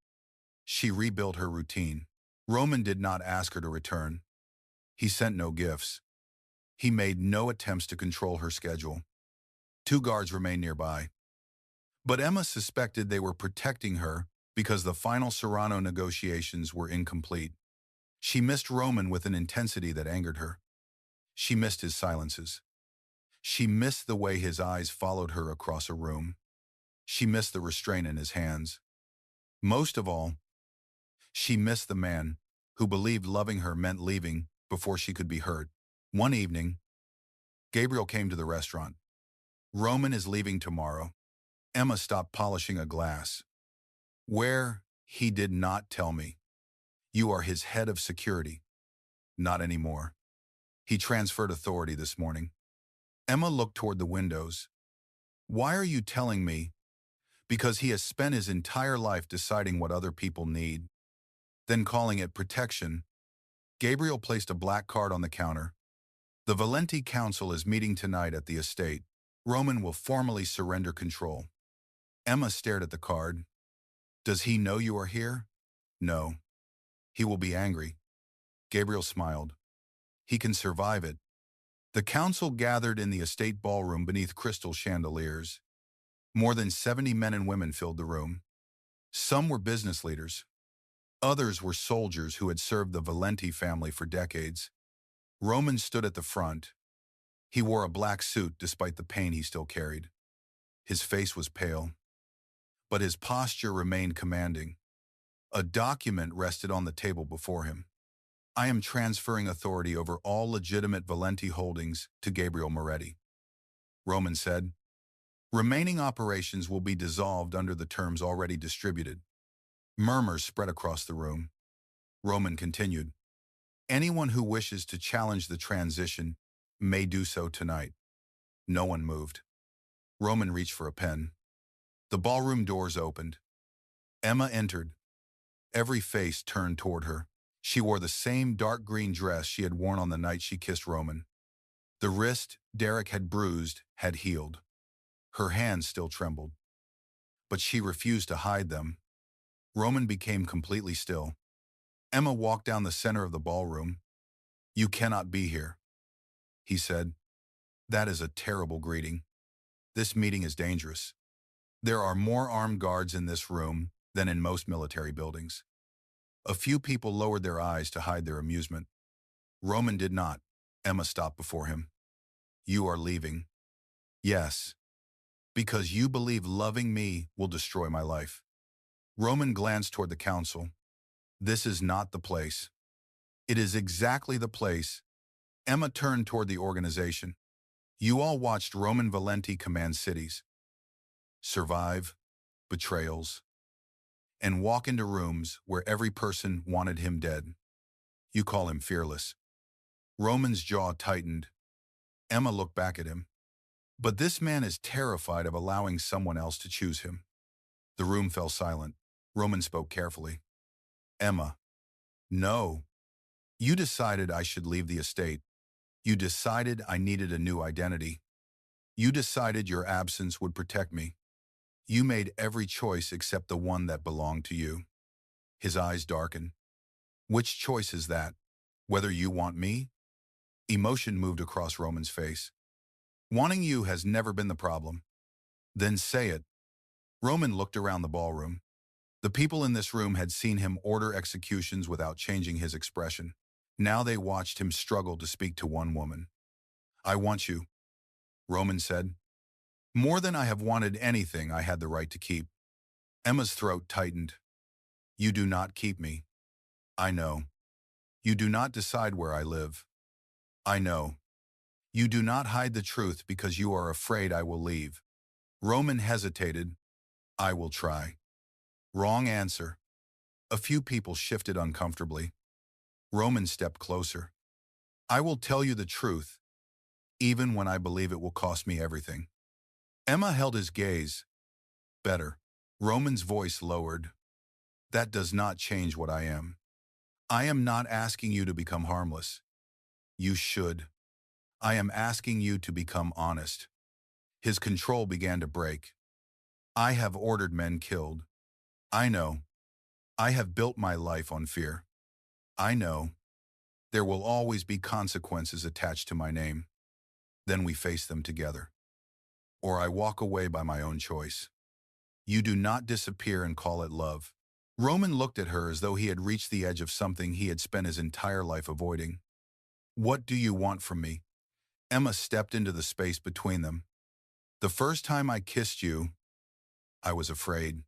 She rebuilt her routine. Roman did not ask her to return. He sent no gifts. He made no attempts to control her schedule. 2 guards remained nearby. But Emma suspected they were protecting her because the final Serrano negotiations were incomplete. She missed Roman with an intensity that angered her. She missed his silences. She missed the way his eyes followed her across a room. She missed the restraint in his hands. Most of all, she missed the man who believed loving her meant leaving before she could be hurt. One evening, Gabriel came to the restaurant. Roman is leaving tomorrow. Emma stopped polishing a glass. Where? He did not tell me. You are his head of security. Not anymore. He transferred authority this morning. Emma looked toward the windows. Why are you telling me? Because he has spent his entire life deciding what other people need, then calling it protection. Gabriel placed a black card on the counter. The Valenti Council is meeting tonight at the estate. Roman will formally surrender control. Emma stared at the card. Does he know you are here? No. He will be angry. Gabriel smiled. He can survive it. The council gathered in the estate ballroom beneath crystal chandeliers. More than 70 men and women filled the room. Some were business leaders. Others were soldiers who had served the Valenti family for decades. Roman stood at the front. He wore a black suit despite the pain he still carried. His face was pale, but his posture remained commanding. A document rested on the table before him. I am transferring authority over all legitimate Valenti holdings to Gabriel Moretti. Roman said, remaining operations will be dissolved under the terms already distributed. Murmurs spread across the room. Roman continued, anyone who wishes to challenge the transition may do so tonight. No one moved. Roman reached for a pen. The ballroom doors opened. Emma entered. Every face turned toward her. She wore the same dark green dress she had worn on the night she kissed Roman. The wrist Derek had bruised had healed. Her hands still trembled. But she refused to hide them. Roman became completely still. Emma walked down the center of the ballroom. You cannot be here, he said. That is a terrible greeting. This meeting is dangerous. There are more armed guards in this room than in most military buildings. A few people lowered their eyes to hide their amusement. Roman did not. Emma stopped before him. You are leaving. Yes. Because you believe loving me will destroy my life. Roman glanced toward the council. This is not the place. It is exactly the place. Emma turned toward the organization. You all watched Roman Valenti command cities, survive betrayals, and walk into rooms where every person wanted him dead. You call him fearless. Roman's jaw tightened. Emma looked back at him. But this man is terrified of allowing someone else to choose him. The room fell silent. Roman spoke carefully. Emma, no. You decided I should leave the estate. You decided I needed a new identity. You decided your absence would protect me. You made every choice except the one that belonged to you. His eyes darkened. Which choice is that? Whether you want me? Emotion moved across Roman's face. Wanting you has never been the problem. Then say it. Roman looked around the ballroom. The people in this room had seen him order executions without changing his expression. Now they watched him struggle to speak to one woman. I want you, Roman said. More than I have wanted anything I had the right to keep. Emma's throat tightened. You do not keep me. I know. You do not decide where I live. I know. You do not hide the truth because you are afraid I will leave. Roman hesitated. I will try. Wrong answer. A few people shifted uncomfortably. Roman stepped closer. I will tell you the truth, even when I believe it will cost me everything. Emma held his gaze. Better. Roman's voice lowered. That does not change what I am. I am not asking you to become harmless. You should. I am asking you to become honest. His control began to break. I have ordered men killed. I know. I have built my life on fear. I know. There will always be consequences attached to my name. Then we face them together. Or I walk away by my own choice. You do not disappear and call it love. Roman looked at her as though he had reached the edge of something he had spent his entire life avoiding. What do you want from me? Emma stepped into the space between them. The first time I kissed you, I was afraid.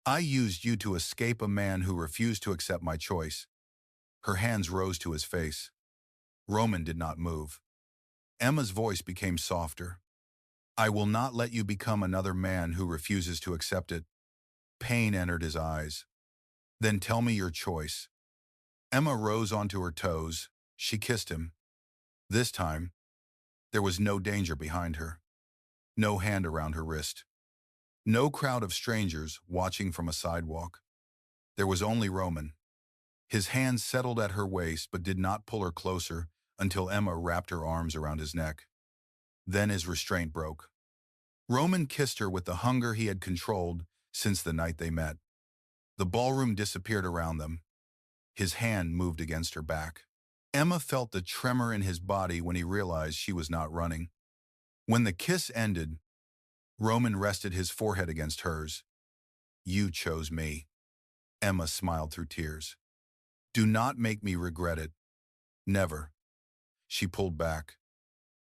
I used you to escape a man who refused to accept my choice. Her hands rose to his face. Roman did not move. Emma's voice became softer. I will not let you become another man who refuses to accept it. Pain entered his eyes. Then tell me your choice. Emma rose onto her toes. She kissed him. This time, there was no danger behind her. No hand around her wrist. No crowd of strangers watching from a sidewalk. There was only Roman. His hands settled at her waist but did not pull her closer until Emma wrapped her arms around his neck. Then his restraint broke. Roman kissed her with the hunger he had controlled since the night they met. The ballroom disappeared around them. His hand moved against her back. Emma felt the tremor in his body when he realized she was not running. When the kiss ended, Roman rested his forehead against hers. You chose me. Emma smiled through tears. Do not make me regret it. Never. She pulled back.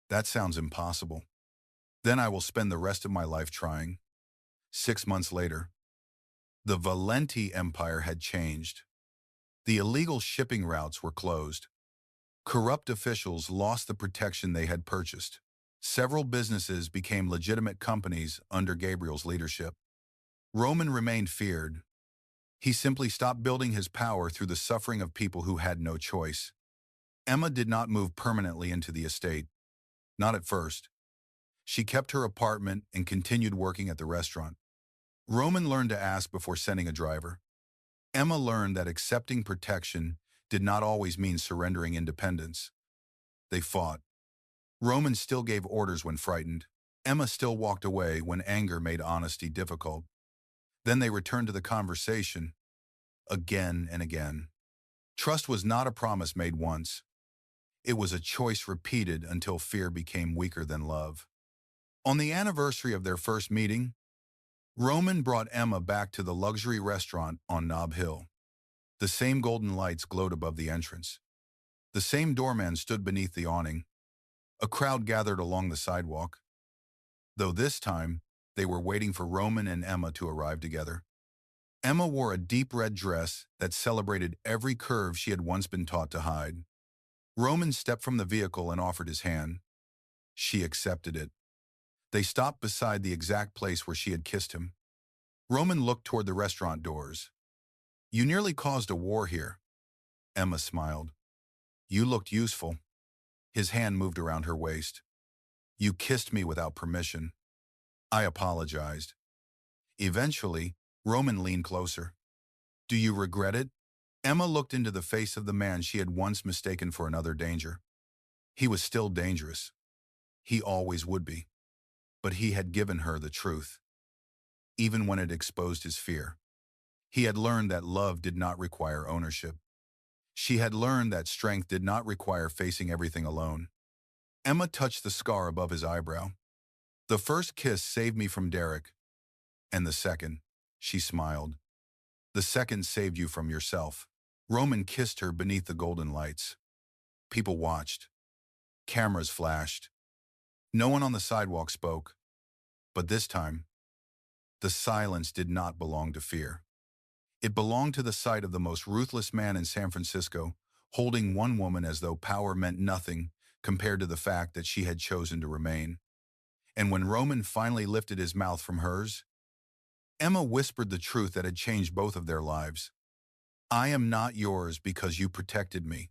That sounds impossible. Then I will spend the rest of my life trying. 6 months later, the Valenti empire had changed. The illegal shipping routes were closed. Corrupt officials lost the protection they had purchased. Several businesses became legitimate companies under Gabriel's leadership. Roman remained feared. He simply stopped building his power through the suffering of people who had no choice. Emma did not move permanently into the estate. Not at first. She kept her apartment and continued working at the restaurant. Roman learned to ask before sending a driver. Emma learned that accepting protection did not always mean surrendering independence. They fought. Roman still gave orders when frightened. Emma still walked away when anger made honesty difficult. Then they returned to the conversation, again and again. Trust was not a promise made once. It was a choice repeated until fear became weaker than love. On the anniversary of their first meeting, Roman brought Emma back to the luxury restaurant on Nob Hill. The same golden lights glowed above the entrance. The same doorman stood beneath the awning. A crowd gathered along the sidewalk. Though this time, they were waiting for Roman and Emma to arrive together. Emma wore a deep red dress that celebrated every curve she had once been taught to hide. Roman stepped from the vehicle and offered his hand. She accepted it. They stopped beside the exact place where she had kissed him. Roman looked toward the restaurant doors. You nearly caused a war here. Emma smiled. You looked useful. His hand moved around her waist. You kissed me without permission. I apologized. Eventually, Roman leaned closer. Do you regret it? Emma looked into the face of the man she had once mistaken for another danger. He was still dangerous. He always would be. But he had given her the truth, even when it exposed his fear. He had learned that love did not require ownership. She had learned that strength did not require facing everything alone. Emma touched the scar above his eyebrow. The first kiss saved me from Derek. And the second, she smiled. The second saved you from yourself. Roman kissed her beneath the golden lights. People watched. Cameras flashed. No one on the sidewalk spoke. But this time, the silence did not belong to fear. It belonged to the sight of the most ruthless man in San Francisco, holding one woman as though power meant nothing compared to the fact that she had chosen to remain. And when Roman finally lifted his mouth from hers, Emma whispered the truth that had changed both of their lives. I am not yours because you protected me.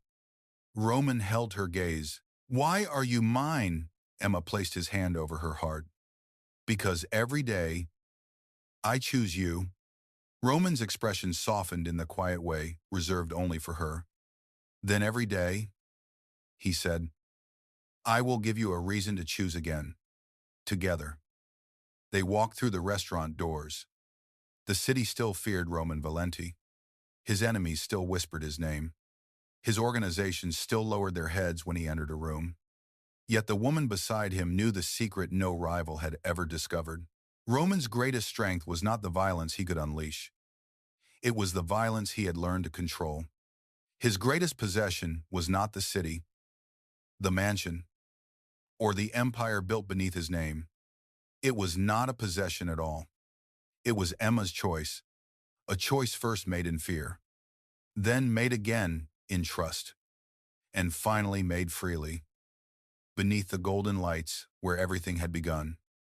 Roman held her gaze. Why are you mine? Emma placed his hand over her heart. Because every day, I choose you. Roman's expression softened in the quiet way, reserved only for her. Then every day, he said, I will give you a reason to choose again. Together. They walked through the restaurant doors. The city still feared Roman Valenti. His enemies still whispered his name. His organizations still lowered their heads when he entered a room. Yet the woman beside him knew the secret no rival had ever discovered. Roman's greatest strength was not the violence he could unleash. It was the violence he had learned to control. His greatest possession was not the city, the mansion, or the empire built beneath his name. It was not a possession at all. It was Emma's choice, a choice first made in fear, then made again in trust, and finally made freely, beneath the golden lights where everything had begun.